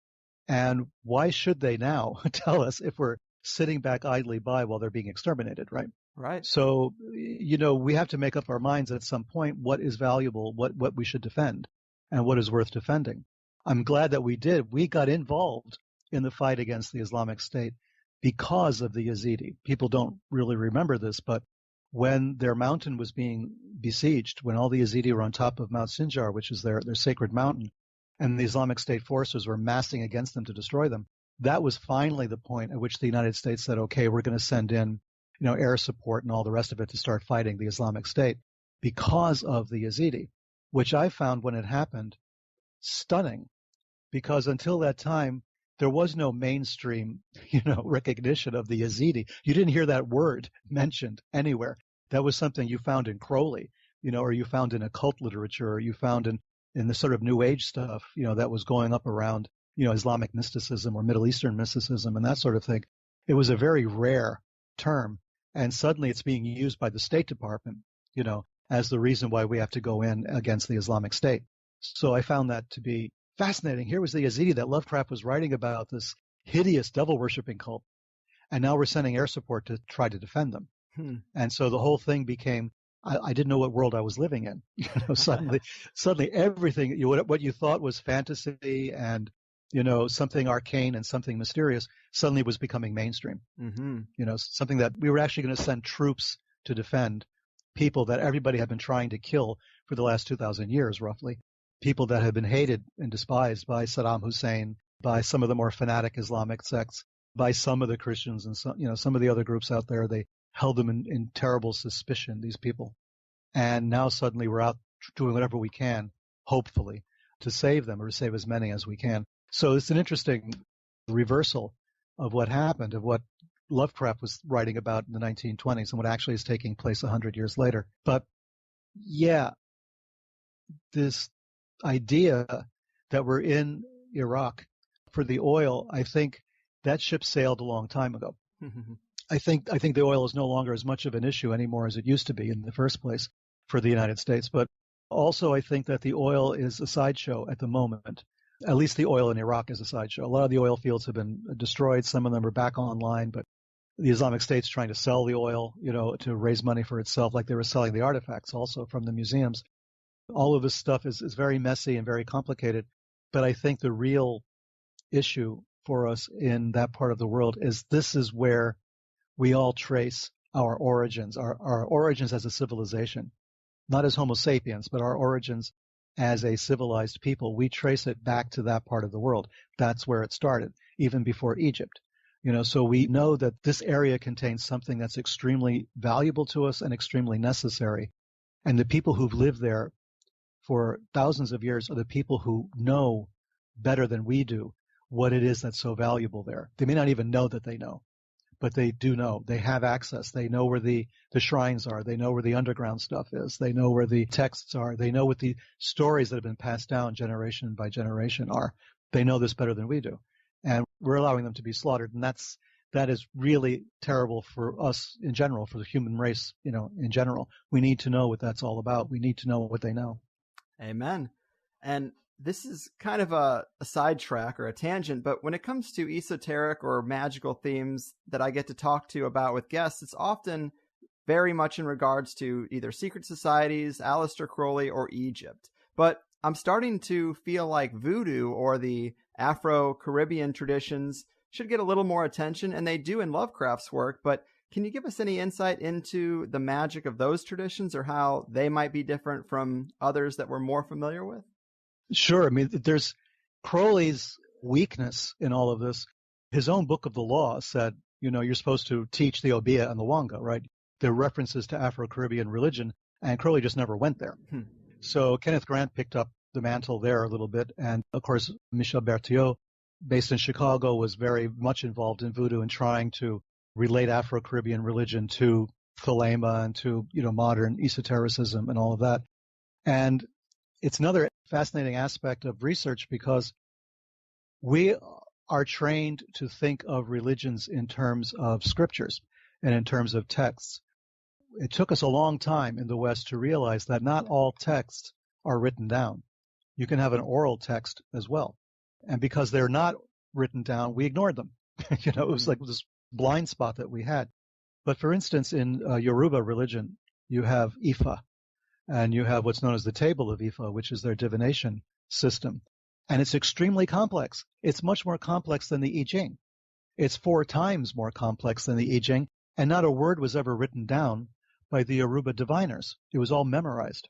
And why should they now tell us if we're sitting back idly by while they're being exterminated, right? Right. So, we have to make up our minds at some point what is valuable, what we should defend, and what is worth defending. I'm glad that we did. We got involved in the fight against the Islamic State because of the Yazidi. People don't really remember this, but when their mountain was being besieged, when all the Yazidi were on top of Mount Sinjar, which is their sacred mountain, and the Islamic State forces were massing against them to destroy them, that was finally the point at which the United States said, okay, we're going to send in, air support and all the rest of it to start fighting the Islamic State because of the Yazidi, which I found when it happened stunning, because until that time, there was no mainstream, recognition of the Yazidi. You didn't hear that word mentioned anywhere. That was something you found in Crowley, or you found in occult literature, or you found in the sort of New Age stuff, that was going up around, Islamic mysticism or Middle Eastern mysticism and that sort of thing. It was a very rare term. And suddenly it's being used by the State Department, as the reason why we have to go in against the Islamic State. So I found that to be fascinating. Here was the Yazidi that Lovecraft was writing about, this hideous devil-worshipping cult. And now we're sending air support to try to defend them. And so the whole thing became, I didn't know what world I was living in. Suddenly everything, what you thought was fantasy and, something arcane and something mysterious suddenly was becoming mainstream. Something that we were actually going to send troops to defend, people that everybody had been trying to kill for the last 2,000 years, roughly. People that had been hated and despised by Saddam Hussein, by some of the more fanatic Islamic sects, by some of the Christians and some of the other groups out there. They held them in terrible suspicion, these people. And now suddenly we're out doing whatever we can, hopefully, to save them or to save as many as we can. So it's an interesting reversal of what happened, of what Lovecraft was writing about in the 1920s and what actually is taking place 100 years later. But yeah, this idea that we're in Iraq for the oil, I think that ship sailed a long time ago. I think the oil is no longer as much of an issue anymore as it used to be in the first place for the United States. But also I think that the oil is a sideshow at the moment. At least the oil in Iraq is a sideshow. A lot of the oil fields have been destroyed. Some of them are back online, but the Islamic State's trying to sell the oil, to raise money for itself, like they were selling the artifacts also from the museums. All of this stuff is very messy and very complicated. But I think the real issue for us in that part of the world is this is where we all trace our origins, our origins as a civilization, not as Homo sapiens, but our origins as a civilized people. We trace it back to that part of the world. That's where it started, even before Egypt. So we know that this area contains something that's extremely valuable to us and extremely necessary. And the people who've lived there for thousands of years are the people who know better than we do what it is that's so valuable there. They may not even know that they know, but they do know. They have access. They know where the shrines are. They know where the underground stuff is. They know where the texts are. They know what the stories that have been passed down generation by generation are. They know this better than we do. And we're allowing them to be slaughtered. And that is really terrible for us in general, for the human race, in general. We need to know what that's all about. We need to know what they know. Amen. And this is kind of a sidetrack or a tangent, but when it comes to esoteric or magical themes that I get to talk to about with guests, it's often very much in regards to either secret societies, Aleister Crowley, or Egypt. But I'm starting to feel like voodoo or the Afro-Caribbean traditions should get a little more attention, and they do in Lovecraft's work, but can you give us any insight into the magic of those traditions or how they might be different from others that we're more familiar with? Sure. I mean, there's Crowley's weakness in all of this. His own book of the law said, you're supposed to teach the Obeah and the Wanga, right? There are references to Afro-Caribbean religion, and Crowley just never went there. So Kenneth Grant picked up the mantle there a little bit. And, of course, Michel Berthiaud, based in Chicago, was very much involved in voodoo and trying to relate Afro-Caribbean religion to Thelema and to, modern esotericism and all of that. And it's another fascinating aspect of research because we are trained to think of religions in terms of scriptures and in terms of texts. It took us a long time in the West to realize that not all texts are written down. You can have an oral text as well. And because they're not written down, we ignored them. It was like this blind spot that we had. But for instance, in Yoruba religion, you have Ifa. And you have what's known as the Table of Ifa, which is their divination system. And it's extremely complex. It's much more complex than the I Ching. It's 4 times more complex than the I Ching, and not a word was ever written down by the Yoruba diviners. It was all memorized.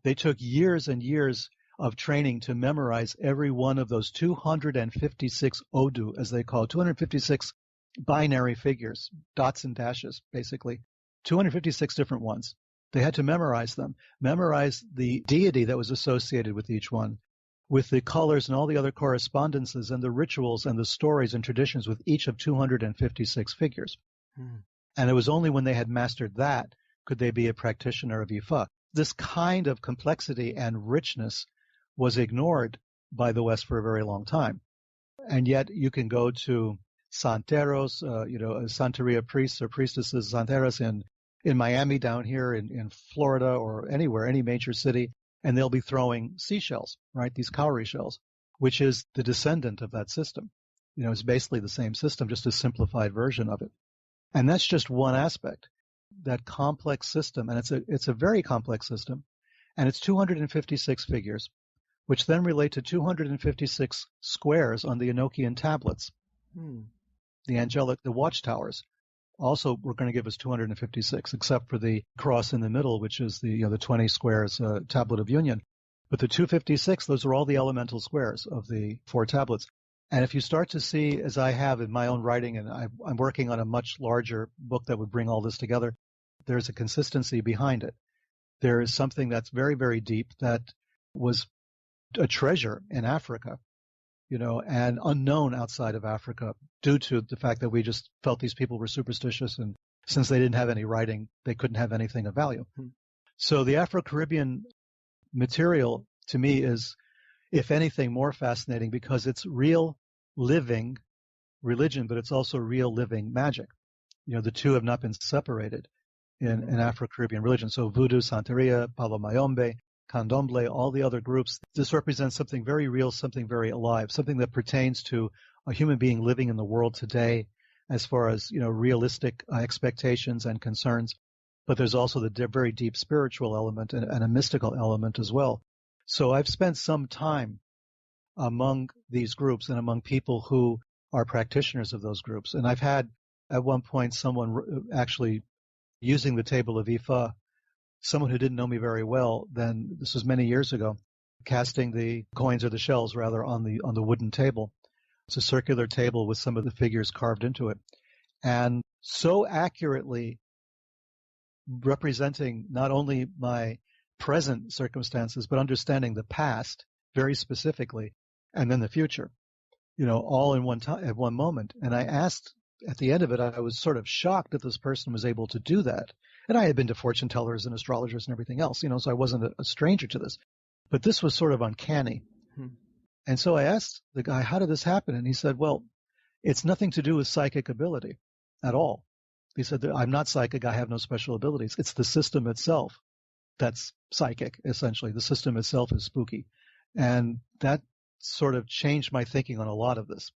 They took years and years of training to memorize every one of those 256 odu, as they call it, 256 binary figures, dots and dashes, basically, 256 different ones. They had to memorize them, memorize the deity that was associated with each one, with the colors and all the other correspondences and the rituals and the stories and traditions with each of 256 figures. And it was only when they had mastered that could they be a practitioner of Ifa. This kind of complexity and richness was ignored by the West for a very long time. And yet you can go to santeros, Santeria priests or priestesses, santeras in Miami down here, in Florida or anywhere, any major city, and they'll be throwing seashells, right? These cowrie shells, which is the descendant of that system. It's basically the same system, just a simplified version of it. And that's just one aspect, that complex system. And it's a very complex system. And it's 256 figures, which then relate to 256 squares on the Enochian tablets, the watchtowers. Also, we're going to give us 256, except for the cross in the middle, which is the 20 squares tablet of union. But the 256, those are all the elemental squares of the 4 tablets. And if you start to see, as I have in my own writing, and I'm working on a much larger book that would bring all this together, there's a consistency behind it. There is something that's very, very deep that was a treasure in Africa. and unknown outside of Africa due to the fact that we just felt these people were superstitious, and since they didn't have any writing, they couldn't have anything of value. So the Afro-Caribbean material to me is, if anything, more fascinating because it's real living religion, but it's also real living magic. The two have not been separated in Afro-Caribbean religion. So voodoo, Santeria, Palo Mayombe, Candomblé, all the other groups, this represents something very real, something very alive, something that pertains to a human being living in the world today as far as, realistic expectations and concerns. But there's also the very deep spiritual element and a mystical element as well. So I've spent some time among these groups and among people who are practitioners of those groups. And I've had at one point someone actually using the table of Ifa, someone who didn't know me very well, then this was many years ago, casting the coins or the shells rather on the wooden table. It's a circular table with some of the figures carved into it. And so accurately representing not only my present circumstances, but understanding the past very specifically, and then the future, all in one time, at one moment. And I asked at the end of it, I was sort of shocked that this person was able to do that. And I had been to fortune tellers and astrologers and everything else, so I wasn't a stranger to this. But this was sort of uncanny. And so I asked the guy, how did this happen? And he said, well, it's nothing to do with psychic ability at all. He said, I'm not psychic, I have no special abilities. It's the system itself that's psychic, essentially. The system itself is spooky. And that sort of changed my thinking on a lot of this,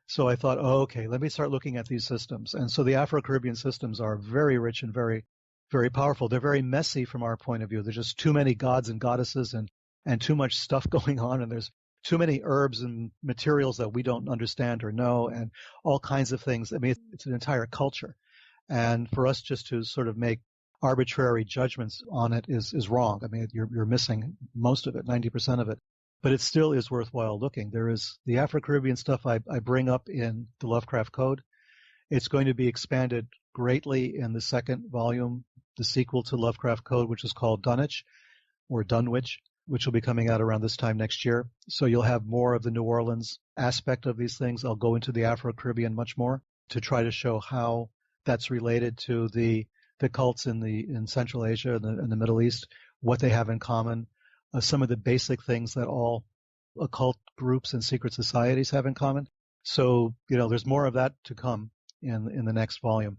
So I thought, okay, let me start looking at these systems. And so the Afro-Caribbean systems are very rich and very, very powerful. They're very messy from our point of view. There's just too many gods and goddesses and too much stuff going on. And there's too many herbs and materials that we don't understand or know, and all kinds of things. I mean, it's an entire culture. And for us just to sort of make arbitrary judgments on it is wrong. I mean, you're missing most of it, 90% of it. But it still is worthwhile looking. There is the Afro-Caribbean stuff I bring up in the Lovecraft Code. It's going to be expanded greatly in the second volume, the sequel to Lovecraft Code, which is called Dunwich, which will be coming out around this time next year. So you'll have more of the New Orleans aspect of these things. I'll go into the Afro-Caribbean much more to try to show how that's related to the cults in Central Asia and the Middle East, what they have in common, some of the basic things that all occult groups and secret societies have in common. So, there's more of that to come in the next volume.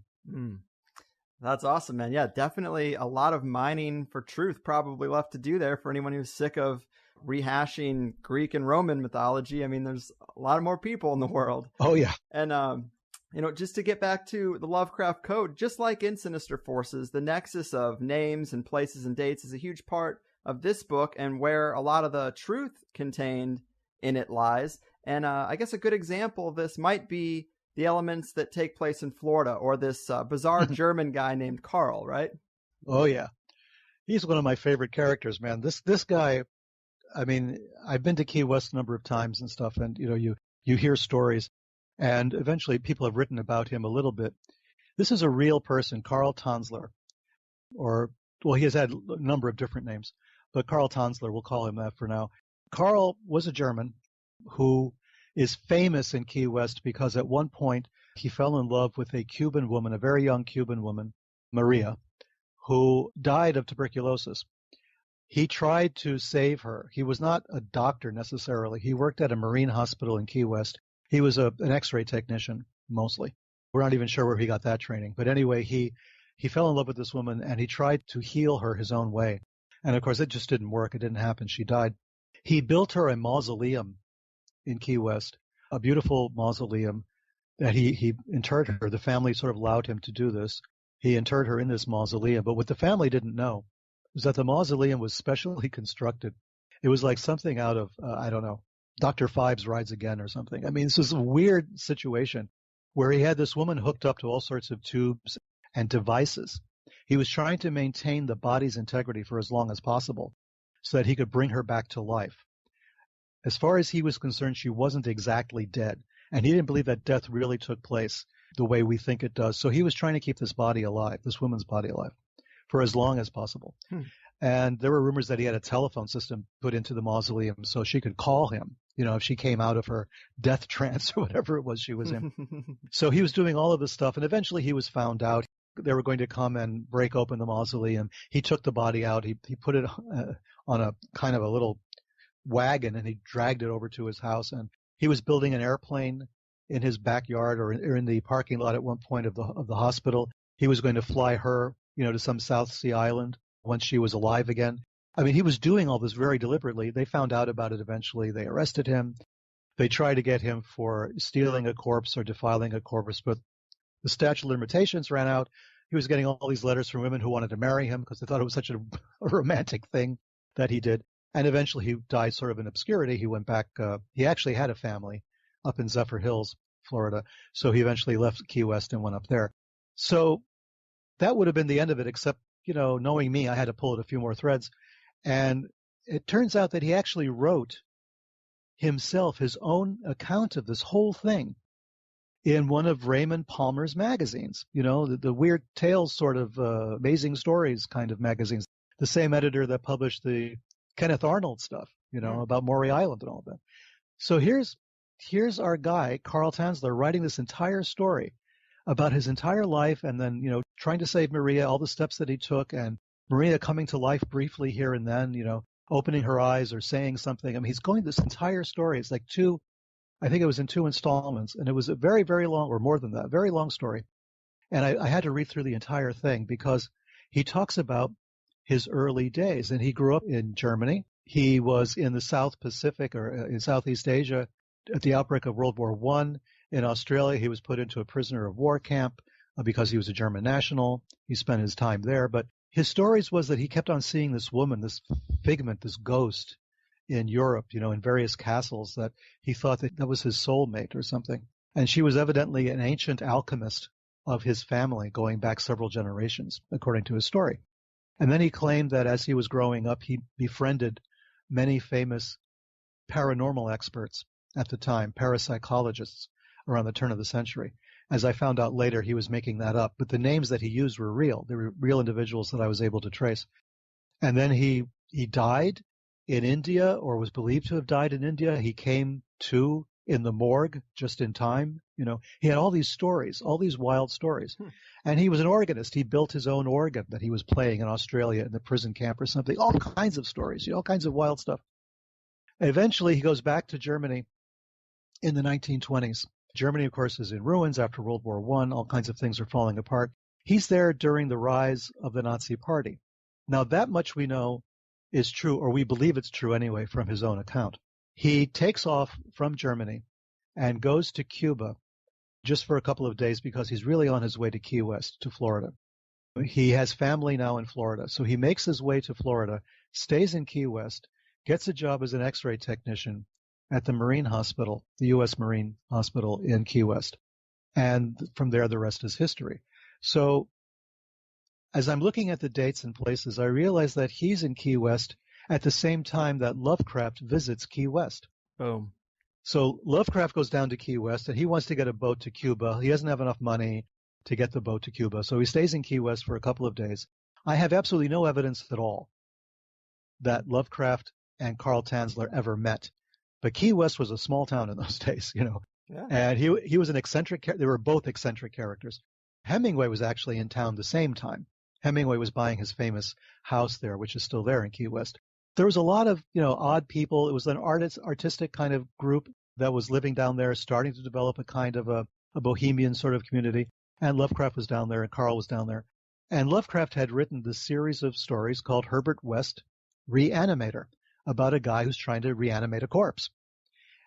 That's awesome, man. Yeah, definitely a lot of mining for truth probably left to do there for anyone who's sick of rehashing Greek and Roman mythology. I mean, there's a lot more people in the world. Oh, yeah. And, just to get back to the Lovecraft Code, just like in Sinister Forces, the nexus of names and places and dates is a huge part of this book and where a lot of the truth contained in it lies. And I guess a good example of this might be the elements that take place in Florida, or this bizarre German guy named Carl, right? Oh, yeah. He's one of my favorite characters, man. This guy, I mean, I've been to Key West a number of times and stuff, and, you hear stories, and eventually people have written about him a little bit. This is a real person, Carl Tanzler, he has had a number of different names, but Carl Tanzler, we'll call him that for now. Carl was a German who is famous in Key West because at one point he fell in love with a Cuban woman, a very young Cuban woman, Maria, who died of tuberculosis. He tried to save her. He was not a doctor necessarily. He worked at a marine hospital in Key West. He was an X-ray technician, mostly. We're not even sure where he got that training. But anyway, he fell in love with this woman, and he tried to heal her his own way. And, of course, it just didn't work. It didn't happen. She died. He built her a mausoleum in Key West, a beautiful mausoleum that he interred her. The family sort of allowed him to do this. He interred her in this mausoleum. But what the family didn't know was that the mausoleum was specially constructed. It was like something out of, I don't know, Dr. Phibes Rides Again or something. I mean, this is a weird situation where he had this woman hooked up to all sorts of tubes and devices. He was trying to maintain the body's integrity for as long as possible so that he could bring her back to life. As far as he was concerned, she wasn't exactly dead, and he didn't believe that death really took place the way we think it does. So he was trying to keep this body alive, this woman's body alive, for as long as possible. And there were rumors that he had a telephone system put into the mausoleum so she could call him if she came out of her death trance or whatever it was she was in. So he was doing all of this stuff, and eventually he was found out. They were going to come and break open the mausoleum. He took the body out. He put it on a kind of a little wagon, and he dragged it over to his house. And he was building an airplane in his backyard or in the parking lot at one point of the hospital. He was going to fly her, to some South Sea island once she was alive again. I mean, he was doing all this very deliberately. They found out about it eventually. They arrested him. They tried to get him for stealing a corpse or defiling a corpse, but the statute of limitations ran out. He was getting all these letters from women who wanted to marry him because they thought it was such a romantic thing that he did. And eventually he died sort of in obscurity. He went back. He actually had a family up in Zephyr Hills, Florida. So he eventually left Key West and went up there. So that would have been the end of it, except, knowing me, I had to pull at a few more threads. And it turns out that he actually wrote himself his own account of this whole thing in one of Raymond Palmer's magazines, the Weird Tales sort of amazing stories kind of magazines, the same editor that published the Kenneth Arnold stuff, about Maury Island and all of that. So here's our guy, Carl Tanzler, writing this entire story about his entire life and then, trying to save Maria, all the steps that he took, and Maria coming to life briefly here and then, opening her eyes or saying something. I mean, he's going this entire story. It's like I think it was in 2 installments, and it was a very, very long, or more than that, very long story. And I had to read through the entire thing because he talks about his early days. And he grew up in Germany. He was in the South Pacific or in Southeast Asia at the outbreak of World War I. In Australia, he was put into a prisoner of war camp because he was a German national. He spent his time there. But his stories was that he kept on seeing this woman, this figment, this ghost in Europe, in various castles, that he thought that was his soulmate or something. And she was evidently an ancient alchemist of his family going back several generations, according to his story. And then he claimed that as he was growing up, he befriended many famous paranormal experts at the time, parapsychologists around the turn of the century. As I found out later, he was making that up, but the names that he used were real. They were real individuals that I was able to trace. And then he died in India, or was believed to have died in India. He came to in the morgue just in time. He had all these stories, all these wild stories. And he was an organist. He built his own organ that he was playing in Australia in the prison camp or something. All kinds of stories, all kinds of wild stuff. Eventually, he goes back to Germany in the 1920s. Germany, of course, is in ruins after World War I. All kinds of things are falling apart. He's there during the rise of the Nazi Party. Now, that much we know is true, or we believe it's true anyway, from his own account. He takes off from Germany and goes to Cuba just for a couple of days because he's really on his way to Key West, to Florida. He has family now in Florida, so he makes his way to Florida, stays in Key West, gets a job as an X-ray technician at the Marine Hospital, the U.S. Marine Hospital in Key West. And from there, the rest is history. So as I'm looking at the dates and places, I realize that he's in Key West at the same time that Lovecraft visits Key West. Boom. So Lovecraft goes down to Key West, and he wants to get a boat to Cuba. He doesn't have enough money to get the boat to Cuba, so he stays in Key West for a couple of days. I have absolutely no evidence at all that Lovecraft and Carl Tanzler ever met. But Key West was a small town in those days, Yeah. And he was an eccentric. They were both eccentric characters. Hemingway was actually in town the same time. Hemingway was buying his famous house there, which is still there in Key West. There was a lot of, odd people. It was an artistic kind of group that was living down there, starting to develop a kind of a bohemian sort of community. And Lovecraft was down there, and Carl was down there. And Lovecraft had written this series of stories called Herbert West Reanimator, about a guy who's trying to reanimate a corpse.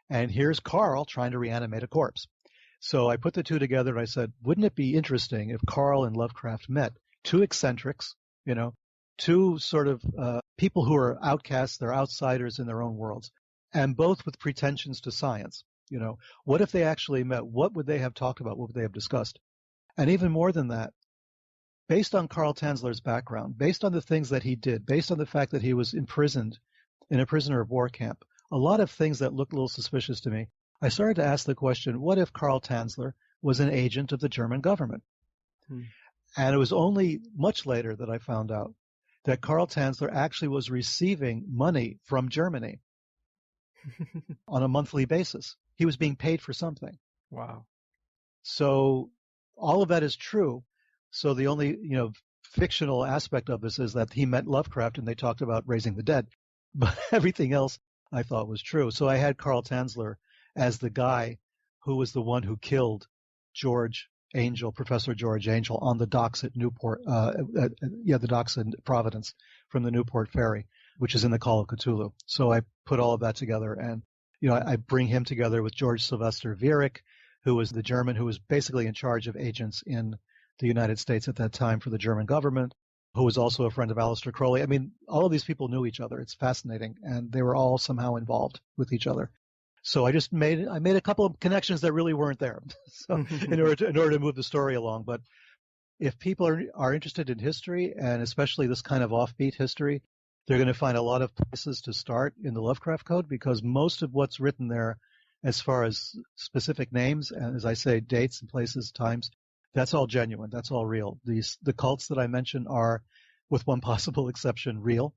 And here's Carl trying to reanimate a corpse. So I put the two together and I said, wouldn't it be interesting if Carl and Lovecraft met? Two eccentrics, two sort of people who are outcasts, they're outsiders in their own worlds, and both with pretensions to science. What if they actually met? What would they have talked about? What would they have discussed? And even more than that, based on Carl Tanzler's background, based on the things that he did, based on the fact that he was imprisoned in a prisoner of war camp, a lot of things that looked a little suspicious to me, I started to ask the question, what if Carl Tanzler was an agent of the German government? And it was only much later that I found out that Carl Tanzler actually was receiving money from Germany on a monthly basis. He was being paid for something. Wow. So all of that is true. So the only, fictional aspect of this is that he met Lovecraft and they talked about raising the dead. But everything else I thought was true. So I had Carl Tanzler as the guy who was the one who killed Professor George Angel on the docks at Newport, the docks in Providence from the Newport Ferry, which is in the Call of Cthulhu. So I put all of that together, and I bring him together with George Sylvester Viereck, who was the German who was basically in charge of agents in the United States at that time for the German government, who was also a friend of Aleister Crowley. I mean, all of these people knew each other. It's fascinating, and they were all somehow involved with each other. So I made a couple of connections that really weren't there, so in order to move the story along. But if people are interested in history, and especially this kind of offbeat history, they're going to find a lot of places to start in the Lovecraft Code, because most of what's written there, as far as specific names and, as I say, dates and places, times, that's all genuine. That's all real. The cults that I mentioned are, with one possible exception, real.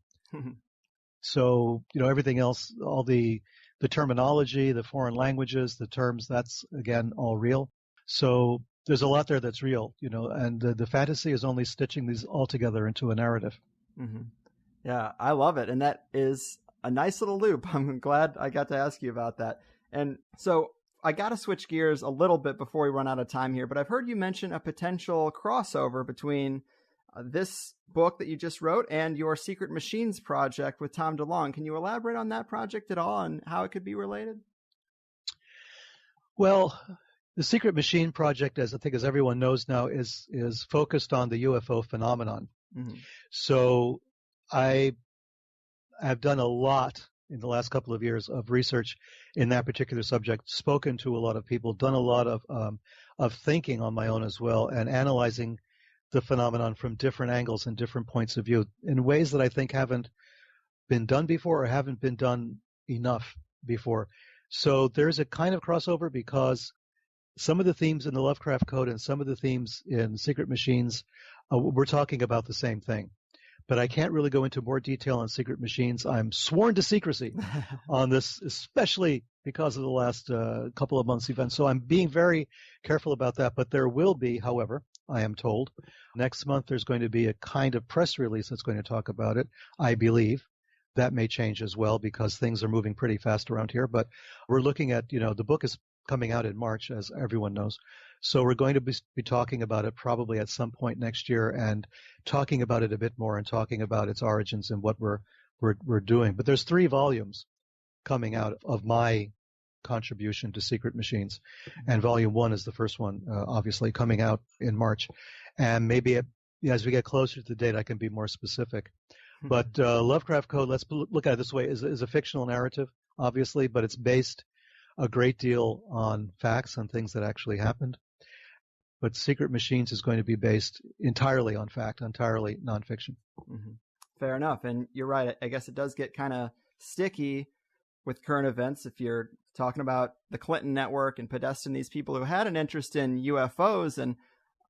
So everything else, all the terminology, the foreign languages, the terms, that's again all real. So there's a lot there that's real, and the fantasy is only stitching these all together into a narrative. Mm-hmm. Yeah, I love it. And that is a nice little loop. I'm glad I got to ask you about that. And so I got to switch gears a little bit before we run out of time here, but I've heard you mention a potential crossover between this book that you just wrote and your Secret Machines project with Tom DeLonge. Can you elaborate on that project at all and how it could be related? Well, the Secret Machine project, as everyone knows now, is focused on the UFO phenomenon. Mm-hmm. So I have done a lot in the last couple of years of research in that particular subject, spoken to a lot of people, done a lot of thinking on my own as well, and analyzing the phenomenon from different angles and different points of view in ways that I think haven't been done before or haven't been done enough before. So there's a kind of crossover, because some of the themes in the Lovecraft Code and some of the themes in Secret Machines, we're talking about the same thing. But I can't really go into more detail on Secret Machines. I'm sworn to secrecy on this, especially because of the last couple of months' events. So I'm being very careful about that. But there will be, however, I am told, next month there's going to be a kind of press release that's going to talk about it, I believe. That may change as well, because things are moving pretty fast around here. But we're looking at, the book is coming out in March, as everyone knows. So we're going to be talking about it probably at some point next year, and talking about it a bit more, and talking about its origins and what we're doing. But there's 3 volumes coming out of my contribution to Secret Machines, and volume 1 is the first one, obviously coming out in March. And maybe as we get closer to the date, I can be more specific. But Lovecraft Code, let's look at it this way, is a fictional narrative, obviously, but it's based a great deal on facts, on things that actually happened. But Secret Machines is going to be based entirely on fact, entirely nonfiction. Mm-hmm. Fair enough. And you're right. I guess it does get kind of sticky with current events if you're talking about the Clinton network and Podesta, these people who had an interest in UFOs, and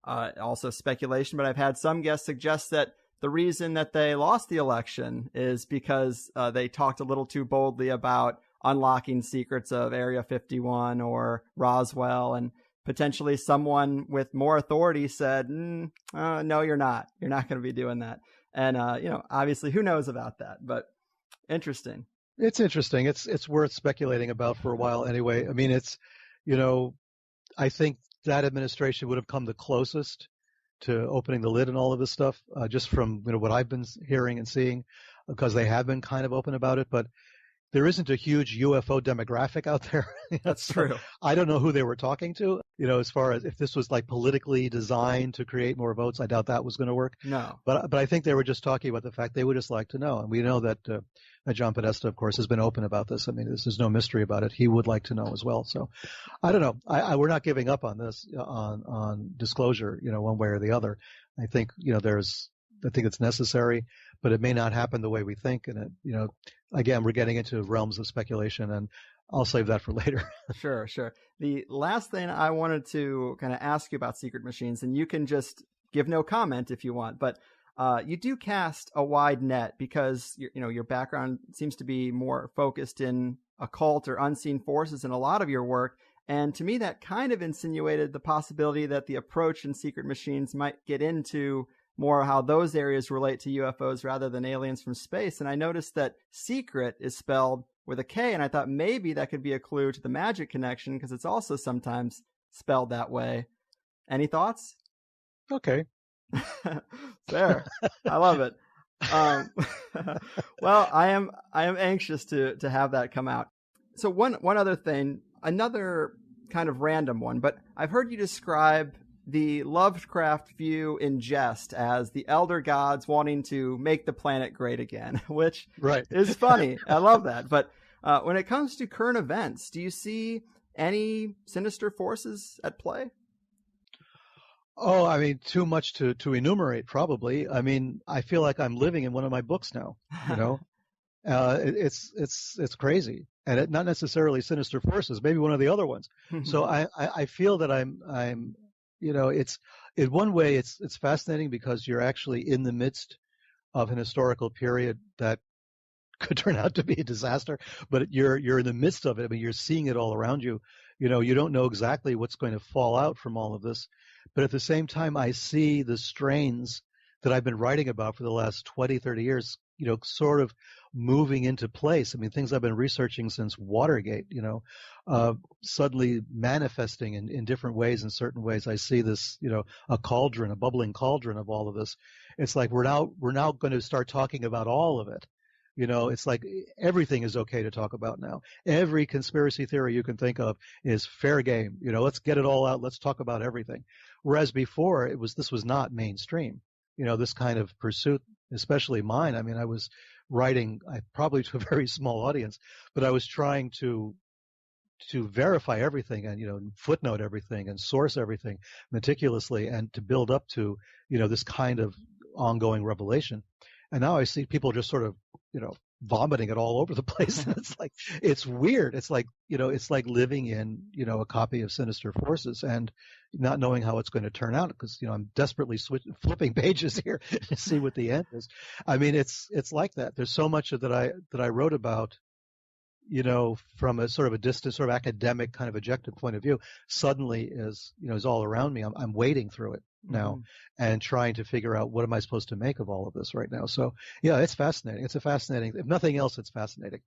also speculation. But I've had some guests suggest that the reason that they lost the election is because they talked a little too boldly about unlocking secrets of Area 51 or Roswell, and potentially someone with more authority said, no, you're not. You're not going to be doing that. And, obviously who knows about that, but interesting. It's interesting. It's worth speculating about for a while anyway. I mean, I think that administration would have come the closest to opening the lid on all of this stuff, just from, what I've been hearing and seeing, because they have been kind of open about it. But there isn't a huge UFO demographic out there. That's true. I don't know who they were talking to, as far as if this was like politically designed to create more votes. I doubt that was going to work. No. But I think they were just talking about the fact they would just like to know. And we know that John Podesta, of course, has been open about this. I mean, there's no mystery about it. He would like to know as well. So I don't know. We're not giving up on this, on disclosure, one way or the other. I think, I think it's necessary, but it may not happen the way we think. And again, we're getting into realms of speculation, and I'll save that for later. Sure. The last thing I wanted to kind of ask you about Secret Machines, and you can just give no comment if you want, but you do cast a wide net because your background seems to be more focused in occult or unseen forces in a lot of your work. And to me, that kind of insinuated the possibility that the approach in Secret Machines might get into more how those areas relate to UFOs rather than aliens from space. And I noticed that secret is spelled with a K, and I thought maybe that could be a clue to the magic connection because it's also sometimes spelled that way. Any thoughts? Okay. Fair. I love it. Well, I am anxious to have that come out. So one other thing, another kind of random one, but I've heard you describe the Lovecraft view in jest as the elder gods wanting to make the planet great again, which is funny. I love that. But when it comes to current events, do you see any sinister forces at play? Oh, I mean, too much to enumerate, probably. I mean, I feel like I'm living in one of my books now, you know? It's crazy. And not necessarily sinister forces, maybe one of the other ones. So I feel that I'm you know, it's in one way it's fascinating because you're actually in the midst of an historical period that could turn out to be a disaster, but you're in the midst of it. I mean, you're seeing it all around you. You know, you don't know exactly what's going to fall out from all of this, but at the same time, I see the strains that I've been writing about for the last 20, 30 years, you know, sort of moving into place. I mean, things I've been researching since Watergate, you know, suddenly manifesting in different ways. In certain ways, I see this, you know, a bubbling cauldron of all of this. It's like we're now going to start talking about all of it. You know, it's like everything is okay to talk about now. Every conspiracy theory you can think of is fair game. You know, let's get it all out. Let's talk about everything. Whereas before, this was not mainstream. You know, this kind of pursuit, especially mine. I mean, I was writing probably to a very small audience, but I was trying to verify everything and, you know, footnote everything and source everything meticulously and to build up to, you know, this kind of ongoing revelation. And now I see people just sort of, you know, vomiting it all over the place. It's like, it's weird. It's like, you know, it's like living in, you know, a copy of Sinister Forces and not knowing how it's going to turn out because, you know, I'm desperately flipping pages here to see what the end is. I mean, it's like that. There's so much that I wrote about, you know, from a sort of a distant, sort of academic kind of objective point of view, suddenly is all around me. I'm wading through it now and trying to figure out what am I supposed to make of all of this right now. So yeah, it's fascinating. It's a fascinating, if nothing else, it's fascinating.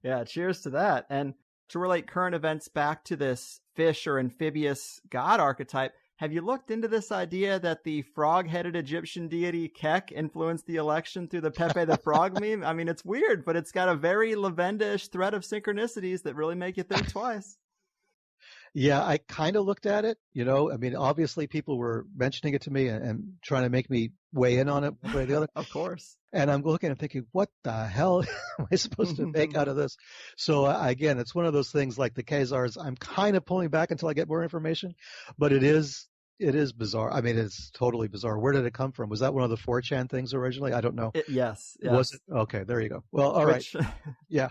Yeah. Cheers to that. And to relate current events back to this fish or amphibious god archetype, have you looked into this idea that the frog-headed Egyptian deity Kek influenced the election through the Pepe the Frog meme? I mean, it's weird, but it's got a very Levenda-ish thread of synchronicities that really make you think twice. Yeah, I kind of looked at it, you know. I mean, obviously people were mentioning it to me and trying to make me weigh in on it one way or the other. Of course. And I'm looking and thinking, what the hell am I supposed to make out of this? So again, it's one of those things like the Khazars. I'm kind of pulling back until I get more information, but it is bizarre. I mean, it's totally bizarre. Where did it come from? Was that one of the 4chan things originally? I don't know. Yes. Was it? Okay, there you go. Well, all right. Yeah.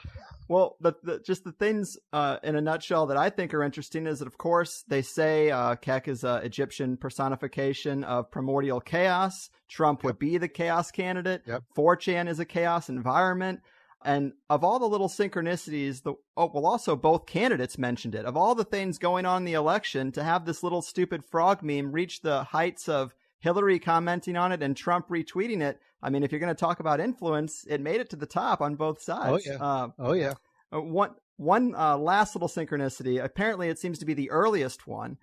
Well, just the things in a nutshell that I think are interesting is that, of course, they say Kek is an Egyptian personification of primordial chaos. Trump would be the chaos candidate. 4chan is a chaos environment. And of all the little synchronicities, also both candidates mentioned it. Of all the things going on in the election, to have this little stupid frog meme reach the heights of Hillary commenting on it and Trump retweeting it, I mean, if you're going to talk about influence, it made it to the top on both sides. Oh, yeah. One last little synchronicity. Apparently, it seems to be the earliest one.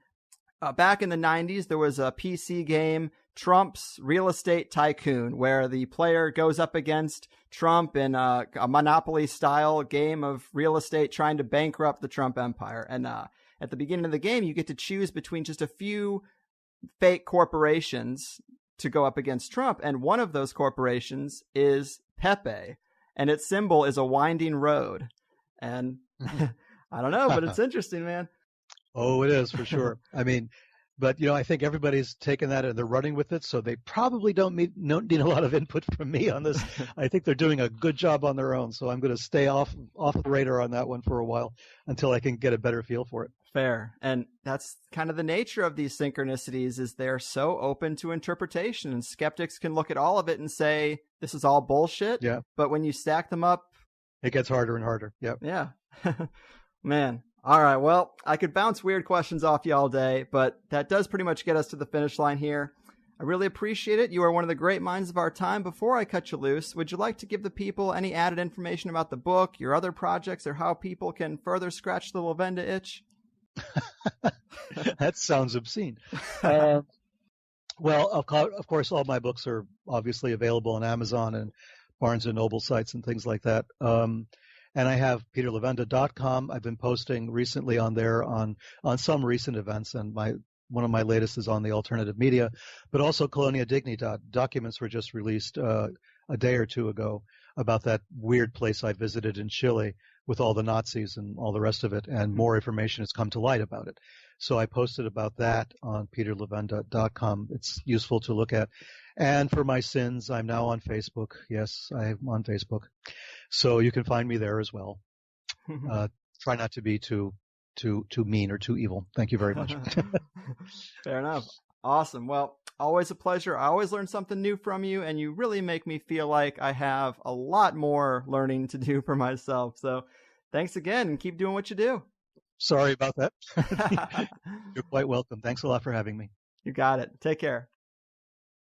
Back in the 90s, there was a PC game, Trump's Real Estate Tycoon, where the player goes up against Trump in a Monopoly-style game of real estate trying to bankrupt the Trump empire. And at the beginning of the game, you get to choose between just a few fake corporations to go up against Trump. And one of those corporations is Pepe, and its symbol is a winding road. And I don't know, but it's interesting, man. Oh, it is for sure. I mean, but, you know, I think everybody's taken that and they're running with it. So they probably don't need a lot of input from me on this. I think they're doing a good job on their own. So I'm going to stay off the radar on that one for a while until I can get a better feel for it. Fair. And that's kind of the nature of these synchronicities, is they're so open to interpretation, and skeptics can look at all of it and say, this is all bullshit. Yeah. But when you stack them up, it gets harder and harder. Yep. Yeah. Man. All right. Well, I could bounce weird questions off you all day, but that does pretty much get us to the finish line here. I really appreciate it. You are one of the great minds of our time. Before I cut you loose, would you like to give the people any added information about the book, your other projects, or how people can further scratch the Levenda itch? That sounds obscene. Well, of course, all my books are obviously available on Amazon and Barnes & Noble sites and things like that. And I have peterlevenda.com. I've been posting recently on there on some recent events, and one of my latest is on the alternative media, but also Colonia Dignita. Documents were just released a day or two ago about that weird place I visited in Chile with all the Nazis and all the rest of it, and more information has come to light about it. So I posted about that on peterlevenda.com. It's useful to look at. And for my sins, I'm now on Facebook. Yes, I'm on Facebook. So you can find me there as well. Try not to be too mean or too evil. Thank you very much. Fair enough. Awesome. Well, always a pleasure. I always learn something new from you, and you really make me feel like I have a lot more learning to do for myself. So thanks again, and keep doing what you do. Sorry about that. You're quite welcome. Thanks a lot for having me. You got it. Take care.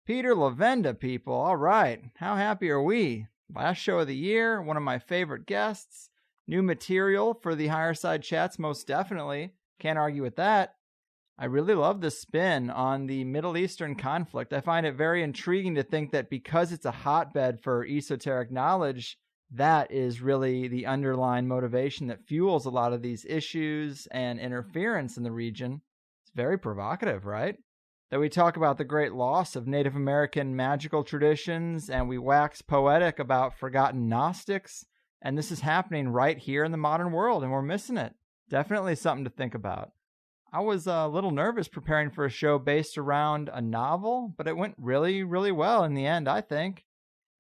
Peter Levenda, people. All right. How happy are we? Last show of the year, one of my favorite guests. New material for the Higherside chats, most definitely. Can't argue with that. I really love the spin on the Middle Eastern conflict. I find it very intriguing to think that because it's a hotbed for esoteric knowledge, that is really the underlying motivation that fuels a lot of these issues and interference in the region. It's very provocative, right? That we talk about the great loss of Native American magical traditions, and we wax poetic about forgotten Gnostics, and this is happening right here in the modern world, and we're missing it. Definitely something to think about. I was a little nervous preparing for a show based around a novel, but it went really, really well in the end, I think.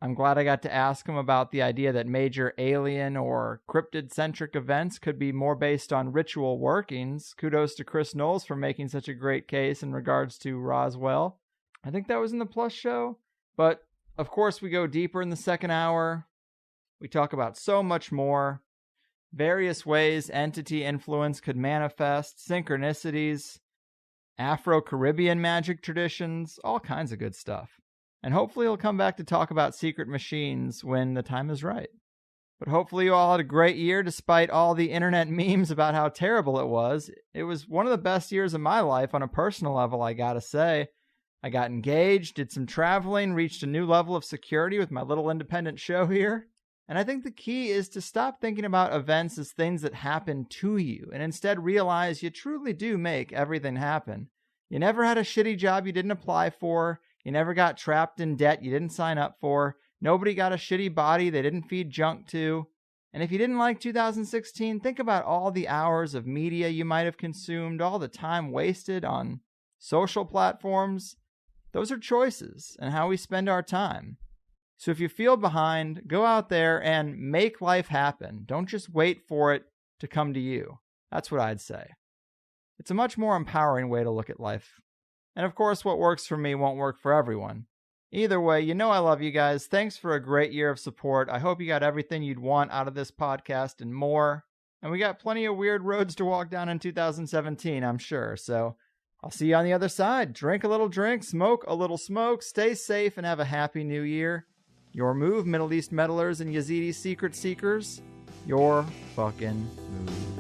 I'm glad I got to ask him about the idea that major alien or cryptid-centric events could be more based on ritual workings. Kudos to Chris Knowles for making such a great case in regards to Roswell. I think that was in the Plus show. But, of course, we go deeper in the second hour. We talk about so much more. Various ways entity influence could manifest, synchronicities, Afro-Caribbean magic traditions, all kinds of good stuff. And hopefully he'll come back to talk about secret machines when the time is right. But hopefully you all had a great year despite all the internet memes about how terrible it was. It was one of the best years of my life on a personal level, I gotta say. I got engaged, did some traveling, reached a new level of security with my little independent show here. And I think the key is to stop thinking about events as things that happen to you, and instead realize you truly do make everything happen. You never had a shitty job you didn't apply for. You never got trapped in debt you didn't sign up for. Nobody got a shitty body they didn't feed junk to. And if you didn't like 2016, think about all the hours of media you might have consumed, all the time wasted on social platforms. Those are choices and how we spend our time. So if you feel behind, go out there and make life happen. Don't just wait for it to come to you. That's what I'd say. It's a much more empowering way to look at life. And of course, what works for me won't work for everyone. Either way, you know I love you guys. Thanks for a great year of support. I hope you got everything you'd want out of this podcast and more. And we got plenty of weird roads to walk down in 2017, I'm sure. So I'll see you on the other side. Drink a little drink, smoke a little smoke, stay safe, and have a happy new year. Your move, Middle East meddlers and Yazidi secret seekers. Your fucking move.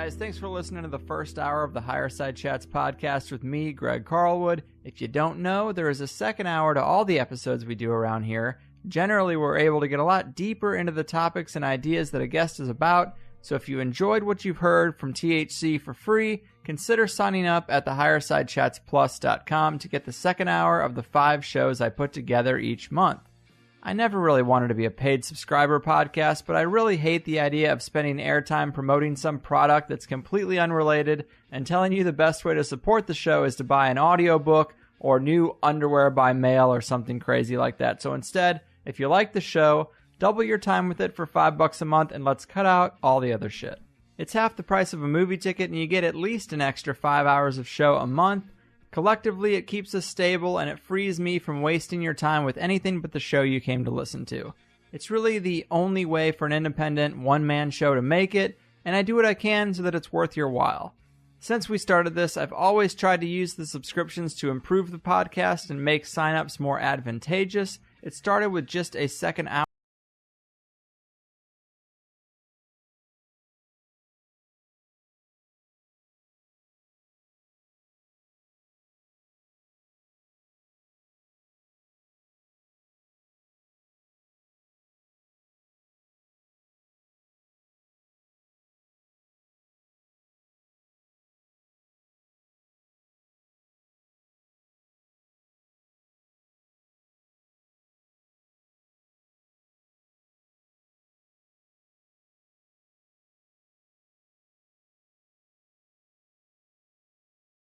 guys, thanks for listening to the first hour of the Higherside Chats podcast with me, Greg Carlwood. If you don't know, there is a second hour to all the episodes we do around here. Generally, we're able to get a lot deeper into the topics and ideas that a guest is about, so if you enjoyed what you've heard from THC for free, consider signing up at thehighersidechatsplus.com to get the second hour of the 5 shows I put together each month. I never really wanted to be a paid subscriber podcast, but I really hate the idea of spending airtime promoting some product that's completely unrelated and telling you the best way to support the show is to buy an audiobook or new underwear by mail or something crazy like that. So instead, if you like the show, double your time with it for $5 a month and let's cut out all the other shit. It's half the price of a movie ticket and you get at least an extra 5 hours of show a month. Collectively, it keeps us stable and it frees me from wasting your time with anything but the show you came to listen to. It's really the only way for an independent one-man show to make it, and I do what I can so that it's worth your while. Since we started this, I've always tried to use the subscriptions to improve the podcast and make sign-ups more advantageous. It started with just a second hour